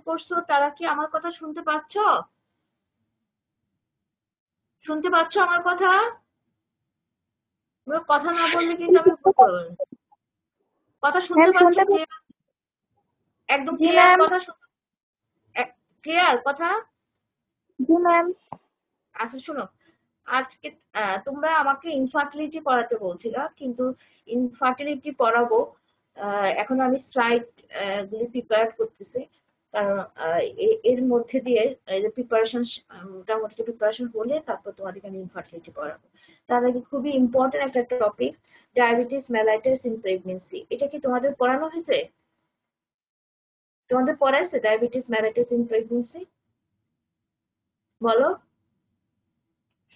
করছো তারা কি আমার কথা শুনতে পাচ্ছ? শুনতে পাচ্ছ আমার কথা? তোমরা কথা না বললে কিন্তু আমি বুঝতে পারবো না। কথা শুনতে ম্যাম পাচ্ছ? শুনতে ক্লিয়ার, একদম জি ক্লিয়ার ম্যাম। কথা ক্লিয়ার কথা। জি ম্যাম। আচ্ছা শোনো, আজকে তোমরা আমাকে ইনফার্টিলিটি পড়াতে বলছিলা, কিন্তু ইনফার্টিলিটি পড়াবো। এখন আমি স্লাইড গুলি প্রিপেয়ার করতেছি, কারণ এর মধ্যে দিয়ে প্রিপারেশন, মোটামুটি প্রিপারেশন হলে তারপর তোমাদেরকে আমি ইনফার্টিলিটি পড়াবো। তার আগে খুবই ইম্পর্টেন্ট একটা topic, diabetes mellitus in pregnancy. এটা কি তোমাদের পড়ানো হয়েছে? তোমাদের পড়াইছে ডায়াবেটিস মেলাইটাস ইন প্রেগনেন্সি? বলো,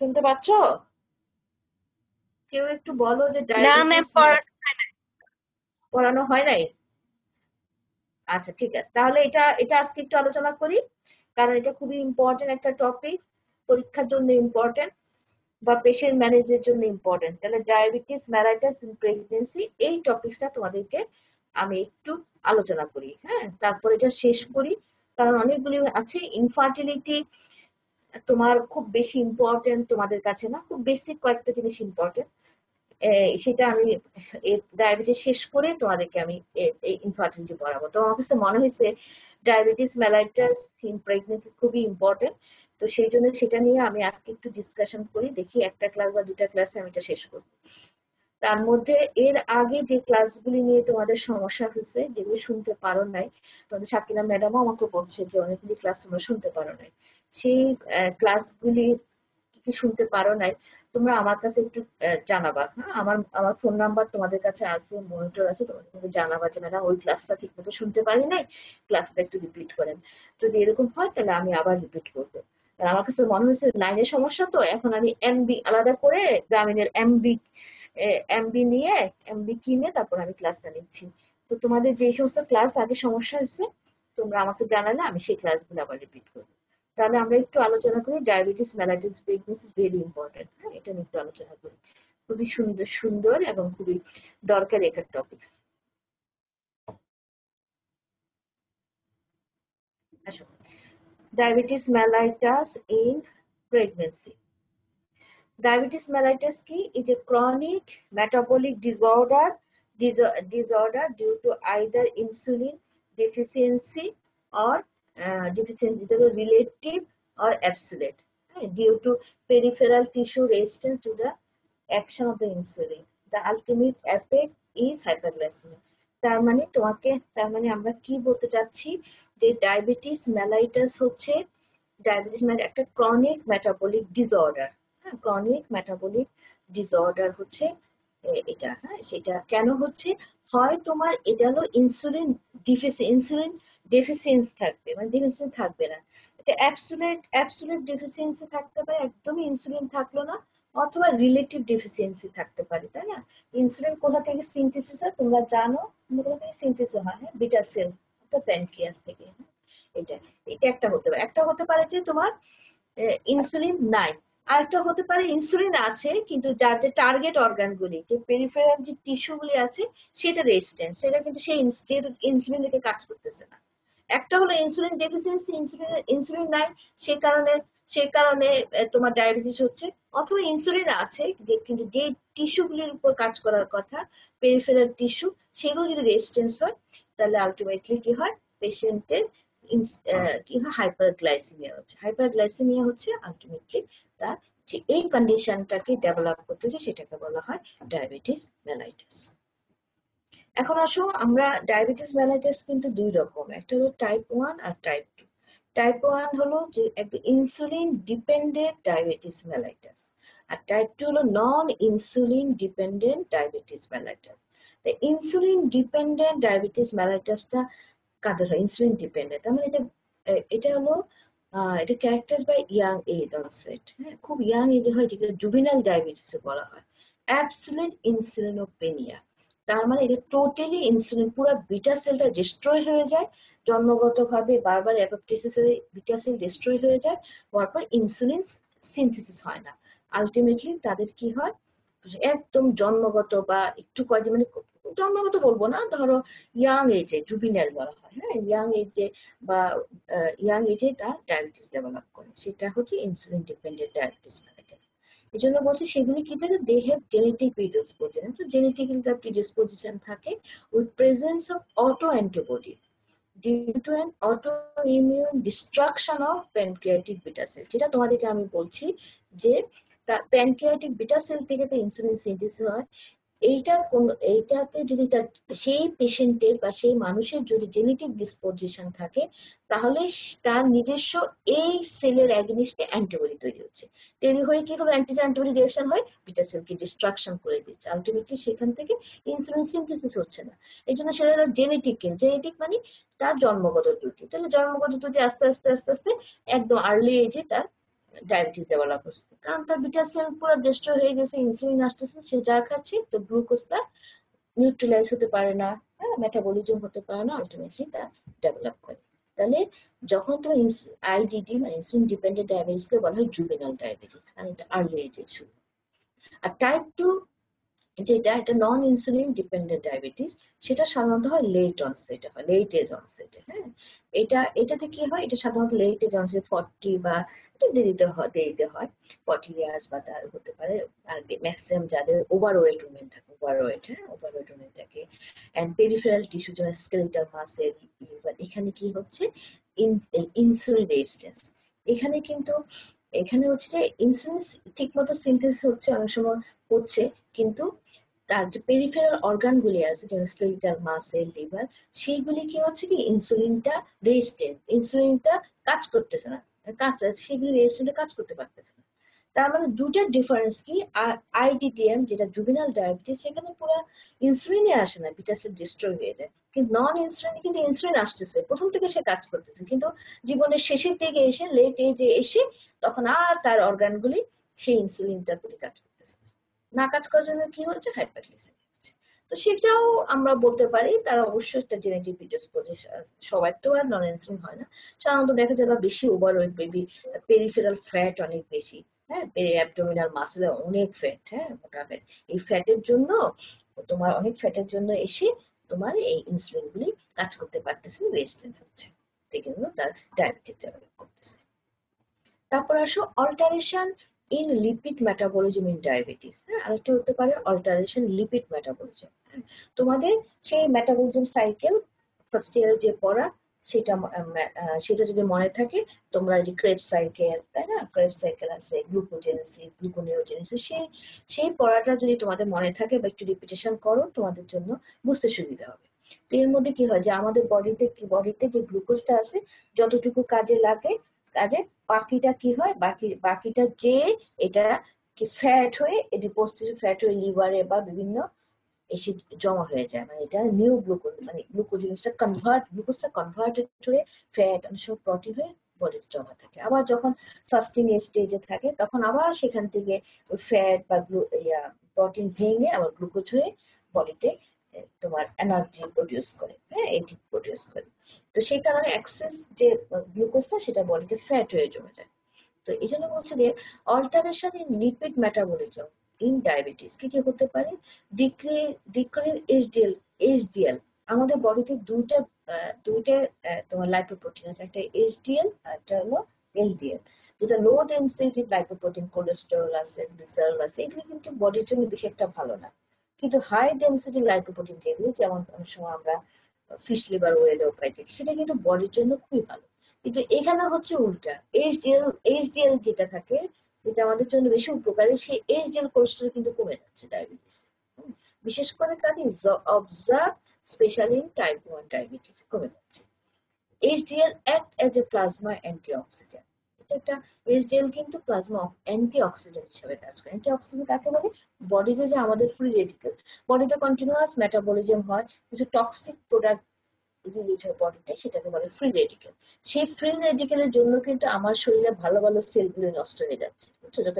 শুনতে পাচ্ছ? কেউ একটু বলো যে না ম্যাম ডায়াবেটিস পড়ানো হয় নাই। আচ্ছা ঠিক আছে, তাহলে এটা এটা আজকে একটু আলোচনা করি, কারণ এটা খুবই ইম্পর্টেন্ট একটা টপিক, পরীক্ষার জন্য ইম্পর্টেন্ট বা পেশেন্ট ম্যানেজের জন্য ইম্পর্টেন্ট। তাহলে ডায়াবেটিস মেলাইটাস ইন প্রেগনেন্সি এই টপিকটা তোমাদেরকে আমি একটু আলোচনা করি, হ্যাঁ, তারপর এটা শেষ করি। কারণ অনেকগুলি আছে ইনফার্টিলিটি, তোমার খুব বেশি ইম্পর্টেন্ট তোমাদের কাছে না, খুব বেসিক কয়েকটা জিনিস ইম্পর্টেন্ট। সেটা আমি ডায়াবেটিস শেষ করে তোমাদেরকে আমি এই ইনফার্টিলিটি পড়াবো। তো আমার কাছে মনে হয়েছে ডায়াবেটিস মেলাইটাস ইন প্রেগনেন্সি খুবই ইম্পর্টেন্ট। তো সেই জন্য সেটা নিয়ে আমি আজকে একটু ডিসকাশন করি, দেখি একটা ক্লাস বা দুটা ক্লাসে আমি এটা শেষ করবো। তার মধ্যে এর আগে যে ক্লাসগুলি নিয়ে তোমাদের সমস্যা হয়েছে, যেগুলো শুনতে পারো নাই, তোমাদের সাকিনা ম্যাডামও আমাকে বলছে যে অনেকগুলি ক্লাস তোমরা শুনতে পারো নাই, সেই ক্লাসগুলি কি কি শুনতে পারো নাই তোমরা আমার কাছে একটু জানাবা। হ্যাঁ, আমার আমার ফোন নাম্বার তোমাদের কাছে আছে, মনিটর আছে, তোমাদের কিন্তু জানাবা যে ম্যাডাম ওই ক্লাসটা ঠিক মতো শুনতে পারি নাই, ক্লাসটা একটু রিপিট করেন। যদি এরকম হয় তাহলে আমি আবার রিপিট করবো। আর আমার কাছে মনে হয়েছে লাইনের সমস্যা, তো এখন আমি এমবি আলাদা করে গ্রামীণের এমবি এমবি নিয়ে এমবি কিনে তারপর আমি ক্লাসটা নিচ্ছি। তো তোমাদের যে সমস্ত ক্লাস আগে সমস্যা হয়েছে তোমরা আমাকে জানালে আমি সেই ক্লাসগুলো আবার রিপিট করবো। তাহলে আমরা একটু আলোচনা করি diabetes mellitus pregnancy is very important, হ্যাঁ, এটা নিয়ে একটু আলোচনা করি। খুবই সুন্দর সুন্দর এবং খুবই দরকারি একটা টপিক। আসো, diabetes mellitus in pregnancy. Diabetes mellitus key is a chronic metabolic disorder due to either insulin deficiency or deficiency relative or absolute, due to peripheral tissue resistance to the action of the insulin. The ultimate effect is hyperglycemia. তার মানে আমরা কি বলতে চাচ্ছি, যে diabetes mellitus হচ্ছে একটা chronic metabolic disorder. হ্যাঁ, ক্রনিক মেটাবলিক ডিসঅর্ডার হচ্ছে এটা। হ্যাঁ, সেটা কেন হচ্ছে, হয় তোমার এটা হলো ইনসুলিন ডেফিসিয়েন্সি থাকবে, মানে ডেফিসিয়েন্সি থাকবে না, এটা অ্যাবসোলিউট ডেফিসিয়েন্সি থাকতে পারে, একদমই ইনসুলিন থাকলো না, অথবা রিলেটিভ ডেফিসিয়েন্সি থাকতে পারে, তাই না? ইনসুলিন কোথা থেকে সিনথেসিস হয় তোমরা জানো, কোথা থেকে সিনথেসিস হয়? হ্যাঁ, বিটা সেল, প্যানক্রিয়াস থেকে। এটা এটা একটা হতে পারে, একটা হতে পারে যে তোমার ইনসুলিন নাই, আরেকটা হতে পারে ইনসুলিন আছে কিন্তু যার যে টার্গেট অর্গান গুলি, যে পেরিফেরাল যে টিস্যু গুলি আছে সেটা রেজিস্ট্যান্স, সেটা কিন্তু সেই ইনসুলিন থেকে কাজ করতেছে না। একটা হলো ইনসুলিন ডেফিসিয়েন্সি, ইনসুলিন নাই, সে কারণে তোমার ডায়াবেটিস হচ্ছে। অথবা ইনসুলিন আছে যে কিন্তু যে টিস্যু গুলির উপর কাজ করার কথা, পেরিফেরাল টিস্যু, সেগুলো যদি রেজিস্ট্যান্স হয় তাহলে আলটিমেটলি কি হয়, পেশেন্টের কি হয়, হাইপারগ্লাইসেমিয়া হচ্ছে। হাইপারগ্লাইসেমিয়া হচ্ছে আলটিমেটলি তার যে এই কন্ডিশনটাকে ডেভেলপ করতেছে সেটাকে বলা হয় ডায়াবেটিস মেলাইটাস। এখন আসো, আমরা ডায়াবেটিস মেলাইটাস কিন্তু দুই রকম, একটা হলো টাইপ 1 আর টাইপ 2। টাইপ 1 হলো যে একটা ইনসুলিন ডিপেন্ডেন্ট ডায়াবেটিস মেলাইটাস, আর টাইপ 2 হলো non insulin dependent diabetes mellitus. Insulin dependent diabetes মেলাইটাসটা কাদের হয়? ইনসুলিন ডিপেন্ডেন্ট, তার মানে এটা এটা হলো এটা characterised by young age onset. হ্যাঁ, খুব ইয়াং এজে হয়, যেটা জুভিনাইল ডায়াবেটিস বলা হয়। অ্যাবসোলিউট ইনসুলিনোপেনিয়া, তার মানে এটা টোটালি ইনসুলিন, পুরো বিটা সেলটা ডিস্ট্রয় হয়ে যায় জন্মগতভাবে, বারবার অ্যাপোপ্টোসিস হয়ে বিটা সেল ডিস্ট্রয় হয়ে যায়, হওয়ার পর ইনসুলিন সিনথেসিস হয় না। আলটিমেটলি তাদের কি হয়, একদম জন্মগত বা একটু কয়েকদিন মানে জন্মগত বলবো না, ধরো ইয়াং এজে জুবিনাইল বলা হয়, হ্যাঁ, ইয়াং এজে বা ইয়াং এজে তার ডায়াবেটিস ডেভেলপ করে, সেটা হচ্ছে ইনসুলিন ডিপেন্ডেন্ট ডায়াবেটিস মেলিটাস। এই জন্য বলছি সেগুলি কি থাকে, দে হ্যাভ জেনেটিক প্রিডিসপোজিশন, তো জেনেটিক্যালি তার প্রিডিসপোজিশন থাকে with presence of auto antibody due to an autoimmune destruction of pancreatic beta cell, যেটা তোমাদেরকে আমি বলছি যে প্যানক্রিয়াটিক বিটা সেল থেকে তো ইনসুলিন সিনথেসিস হয়। এইটাতে যদি তার সেই পেশেন্টের বা সেই মানুষের যদি জেনেটিক ডিসপোজিশন থাকে, তাহলে তার নিজস্ব এই সেলের অ্যাগনিস্টে অ্যান্টিবডি তৈরি হচ্ছে, তৈরি হয়ে কি হলো, অ্যান্টিজেন অ্যান্টিবডি রিঅ্যাকশন হয়, বিটা সেলকে ডিস্ট্রাকশন করে দিচ্ছে, আলটিমেটলি সেখান থেকে ইনসুলিন সিনথেসিস হচ্ছে না। এই জন্য সেটা জেনেটিক, জেনেটিক মানে তার জন্মগত ত্রুটি। তাহলে জন্মগত ত্রুটি আস্তে আস্তে আস্তে আস্তে একদম আর্লি এজে তার ডায়াবেটিস ডেভেলপ হচ্ছে, কারণ তার বিটা সেল পুরো ডিস্ট্রয় হয়ে গেছে, ইনসুলিন আসতেছে, সে যা খাচ্ছে তো গ্লুকোজটা নিউট্রিলাইজ হতে পারে না, হ্যাঁ, মেটাবলিজম হতে পারে না, আলটিমেটলি তা ডেভেলপ করে। তাহলে যখন তুমি আইডিডি মানে ইনসুলিন ডিপেন্ডেন্ট ডায়াবেটিসকে বলা হয় জুভেনাইল ডায়াবেটিস, কারণ এটা আর্লি এজে শুরু। আর টাইপ 2 যেটা একটা নন ইনসুলিন ডিপেন্ডেন্ট ডায়াবেটিস, সেটা সাধারণত হয় লেট অনসেটে, হয় লেট এজ অনসেটে, হ্যাঁ। এটাতে কি হয়, এটা সাধারণত লেট এজ অনসেট 40 বা একটু দেরিতে হয় 40 ইয়ার্স বা তার হতে পারে। আর ম্যাক্সিমাম যাদের ওভারওয়েট উমেন থাকে, ওভারওয়েট উমেন থাকে, এন্ড পেরিফেরাল টিস্যু যেমন স্কেলেটাল মাসেল, লিভার, এখানে কি হচ্ছে ইনসুলিন রেজিস্ট্যান্স। এখানে কিন্তু এখানে হচ্ছে যে ইনসুলিন ঠিক মতো সিনথেসিস হচ্ছে, অনেক সময় হচ্ছে, কিন্তু তার যে পেরিফেরাল অর্গান গুলি আছে যেমন স্কেলিটাল মাসেল, লিভার, সেইগুলি কি হচ্ছে কি ইনসুলিনটা রেজিস্ট্যান্ট, ইনসুলিনটা কাজ করতেছে না, সেগুলি রেজিস্ট্যান্টে কাজ করতে পারতেছে না। তার মানে দুটার ডিফারেন্স কি, আর আইডিটিএম যেটা জুভিনাল ডায়াবেটিস, সেখানে পুরো ইনসুলিনে আসে না, বিটা সেল ডিস্ট্রয় হয়ে যায়, কিন্তু নন ইনসুলিন কিন্তু ইনসুলিন আসতেছে, প্রথম থেকে সে কাজ করতেছে, কিন্তু জীবনের শেষের দিকে এসে লেট এজে এসে তখন আর তার অর্গানগুলি সেই ইনসুলিনটার প্রতি কাজ করতেছে না, কাজ করার জন্য কি হচ্ছে, হাইপারগ্লাইসেমিয়া হচ্ছে। তো সেটাও আমরা বলতে পারি তার অবশ্যই একটা জেনেটিক প্রিডিসপোজিশন, সবার তো আর নন ইনসুলিন হয় না, সাধারণত দেখা যায় বেশি ওভারওয়েট, বেবি পেরিফেরাল ফ্যাট অনেক বেশি, হ্যাঁ, অ্যাবডোমিনাল মাসেলে অনেক ফ্যাট, হ্যাঁ, মোটা ফ্যাট, এই ফ্যাটের জন্য তোমার অনেক ফ্যাটের জন্য এসে তোমার এই ইনসুলিন গুলি কাজ করতে পারতেছে, রেজিস্ট্যান্স হচ্ছে, সেই জন্য তার ডায়াবেটিস ডেভেলপ করতেছে। তারপর আসো alteration in lipid metabolism in diabetes, হ্যাঁ, আরেকটা হতে পারে অল্টারেশন লিপিড মেটাবলিজম। তোমাদের সেই মেটাবলিজম সাইকেল ফার্স্ট ইয়ারে যে পড়া, সেটা সেটা যদি মনে থাকে, তোমরা যে ক্রেবস সাইকেল, তাই না, ক্রেবস সাইকেল আছে, গ্লুকোজেনেসিস, গ্লুকোনিওজেনেসিস, সেই পড়াটা যদি তোমাদের মনে থাকে বা একটু রিপিটেশন করো, তোমাদের জন্য বুঝতে সুবিধা হবে। এর মধ্যে কি হয় যে আমাদের বডিতে যে গ্লুকোজটা আছে, যতটুকু কাজে লাগে কাজে, বাকিটা কি হয়, বাকিটা যে এটা কি ফ্যাট হয়ে ডিপোজিটেড ফ্যাট হয়ে লিভারে বা বিভিন্ন এসে জমা হয়ে যায়, মানে এটা নিউ গ্লুকোজ, মানে গ্লুকোজটা গ্লুকোজটা কনভার্টেড হয়ে ফ্যাট, অনেক সময় প্রোটিন হয়ে বডিতে জমা থাকে। আবার যখন ফাস্টিং স্টেজে থাকে তখন আবার সেখান থেকে ফ্যাট বা প্রোটিন ভেঙে আবার গ্লুকোজ হয়ে বডিতে তোমার এনার্জি প্রডিউস করে, হ্যাঁ, এটি প্রডিউস করে। তো সেই কারণে এক্সেস যে গ্লুকোজটা সেটা বডিতে ফ্যাট হয়ে জমে যায়। তো এই জন্য বলছে যে alteration in lipid metabolism in diabetes কি কি হতে পারে, ডিক্রিজ এইচডিএল। আমাদের বডিতে দুইটা তোমার লাইপোপ্রোটিন আছে, একটা এইচডিএল আর একটা হলো এলডিএল। যেটা লো ডেনসিটি লাইপোপ্রোটিন, কোলেস্টেরল আছে, গ্লিসারল আছে, এগুলো কিন্তু বডির জন্য বেশি একটা ভালো না। কিন্তু হাই ডেনসিটি লাইপোপ্রোটিন যেগুলো, যেমন অনেক সময় আমরা ফিশ লিভার ওয়েলেও পাই থাকি, সেটা কিন্তু বডির জন্য খুবই ভালো। কিন্তু এখানে হচ্ছে উল্টা, এইচডিএল যেটা থাকে, যেটা আমাদের জন্য বেশি উপকারী, সেই এইচডিএল কোলেস্টেরল কিন্তু কমে যাচ্ছে ডায়াবেটিস, বিশেষ করে কাজে observe specially in type 1 diabetes কমে যাচ্ছে। HDL act as a plasma antioxidant. এটা একটা এইচডিএল কিন্তু প্লাজমা অ্যান্টিঅক্সিডেন্ট হিসেবে কাজ করে। অ্যান্টিঅক্সিডেন্ট কাকে বলে, বডিতে যে আমাদের ফ্রি রেডিক্যাল, বডিতে কন্টিনিউয়াস মেটাবলিজম হয়, কিছু টক্সিক প্রোডাক্ট রিলিজ হয় বডিতে, সেটাকে বলে ফ্রি রেডিক্যাল। সেই ফ্রি রেডিক্যালের জন্য কিন্তু আমার শরীরে ভালো ভালো সেলগুলো নষ্ট হয়ে যাচ্ছে, বুঝছো, যত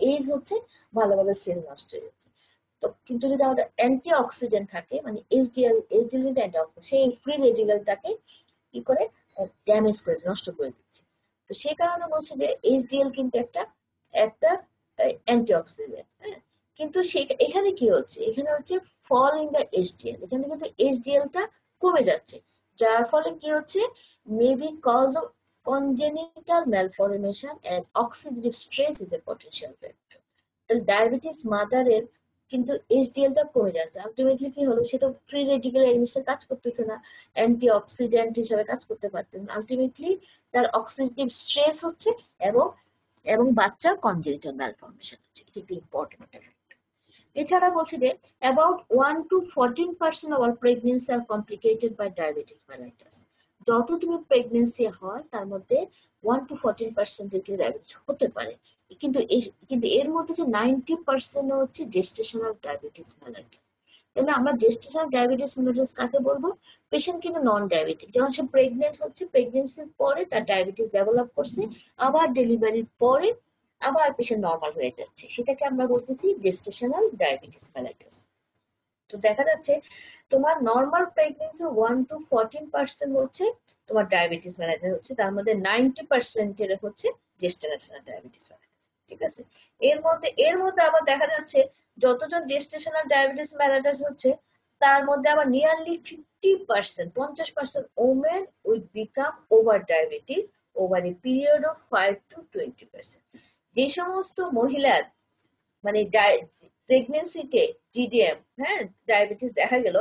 এইজ হচ্ছে ভালো ভালো সেল নষ্ট হয়ে যাচ্ছে। তো কিন্তু যদি আমাদের অ্যান্টি অক্সিডেন্ট থাকে, মানে এইচডিএল কিন্তু অ্যান্টি অক্সিডেন্ট, সেই ফ্রি রেডিক্যালটাকে কি করে ড্যামেজ করে, নষ্ট করে দিচ্ছে। তো সেই কারণে বলছে যে এইচডিএল কিন্তু একটা একটা অ্যান্টি অক্সিডেন্ট, হ্যাঁ। কিন্তু এখানে কি হচ্ছে, এখানে হচ্ছে ফল ইন দ্য এইচডিএল, এখানে কিন্তু এইচডিএলটা কমে যাচ্ছে, যার ফলে কি হচ্ছে, maybe cause of congenital malformation as oxidative stress is a potential factor. Diabetes মাদারের কিন্তু এইচডিএলটা কমে যাচ্ছে, আলটিমেটলি কি হলো, সে তো ফ্রি রেডিক্যাল এগেইনস্টে কাজ করতেছে না, অ্যান্টি অক্সিডেন্ট হিসেবে কাজ করতে পারতেছে না, আলটিমেটলি তার অক্সিডেটিভ স্ট্রেস হচ্ছে এবং এবং বাচ্চার কনজেনিটাল ম্যালফরমেশন হচ্ছে, এটা একটি ইম্পর্টেন্ট একটা ফ্যাক্টর। এছাড়া বলছে যে about 1 to 14% of all pregnancy are complicated by diabetes mellitus. যত তুমি প্রেগনেন্সি হয় তার মধ্যে 1 to 14% থেকে ডায়াবেটিস হতে পারে, কিন্তু এর মধ্যে যে 90% হচ্ছে জেস্টেশনাল ডায়াবেটিস মেলাইটাস। তাহলে আমরা জেস্টেশনাল ডায়াবেটিস মেলাইটাস কাকে বলবো? পেশেন্ট কিন্তু নন ডায়াবেটিক, যখন সে প্রেগনেন্ট হচ্ছে, প্রেগনেন্সির পরে তার ডায়াবেটিস ডেভেলপ করছে, আবার ডেলিভারির পরে আবার পেশেন্ট নর্মাল হয়ে যাচ্ছে, সেটাকে আমরা বলতেছি জেস্টেশনাল ডায়াবেটিস মেলাইটাস। তো দেখা যাচ্ছে তোমার নর্মাল প্রেগনেন্সি 1 to 14% হচ্ছে তোমার ডায়াবেটিস মেলাইটাস হচ্ছে, তার মধ্যে 90% এর হচ্ছে জেস্টেশনাল ডায়াবেটিস মেলাইটাস। ঠিক আছে, এর মধ্যে আবার দেখা যাচ্ছে যতজন জেস্টেশনাল ডায়াবেটিস মেলাইটাস হচ্ছে, তার মধ্যে আবার nearly 50% women will become over diabetes over a period of 5 to 20%। যে সমস্ত মহিলার মানে প্রেগনেন্সিতে জিডিএম, হ্যাঁ, ডায়াবেটিস দেখা গেল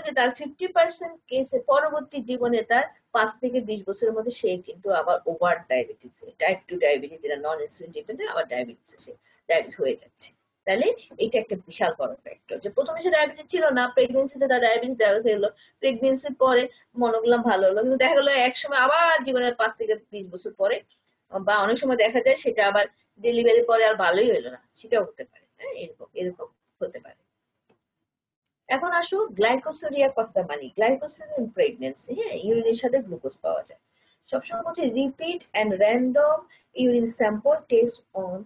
যে তার 50% কেসে পরবর্তী জীবনে তার 5 থেকে 20 বছরের মধ্যে সে কিন্তু আবার ওভার ডায়াবেটিস, টাইপ 2 ডায়াবেটিস, যেটা নন ইনসুলিন ডিপেন্ডেন্ট, আবার ডায়াবেটিস হয়ে যাচ্ছে। তাহলে এটা একটা বিশাল বড় ফ্যাক্টর, যে প্রথমে সে ডায়াবেটিস ছিল না, প্রেগনেন্সিতে তার ডায়াবেটিস দেখা গেল, প্রেগনেন্সির পরে মনে করলাম ভালো হলো, কিন্তু দেখা গেলো একসময় আবার জীবনের 5 থেকে 20 বছর পরে, বা অনেক সময় দেখা যায় সেটা আবার ডেলিভারি পরে আর ভালোই হলো না, সেটাও হতে পারে। হ্যাঁ, এরকম এরকম হতে পারে। এখন আসো গ্লাইকোসোরিয়া কথাটা মানি, গ্লাইকোসোরিয়া প্রেগনেন্সি, হ্যাঁ, ইউরিনের সাথে গ্লুকোজ পাওয়া যায়। সবসময় বলছে repeat and random urine sample test on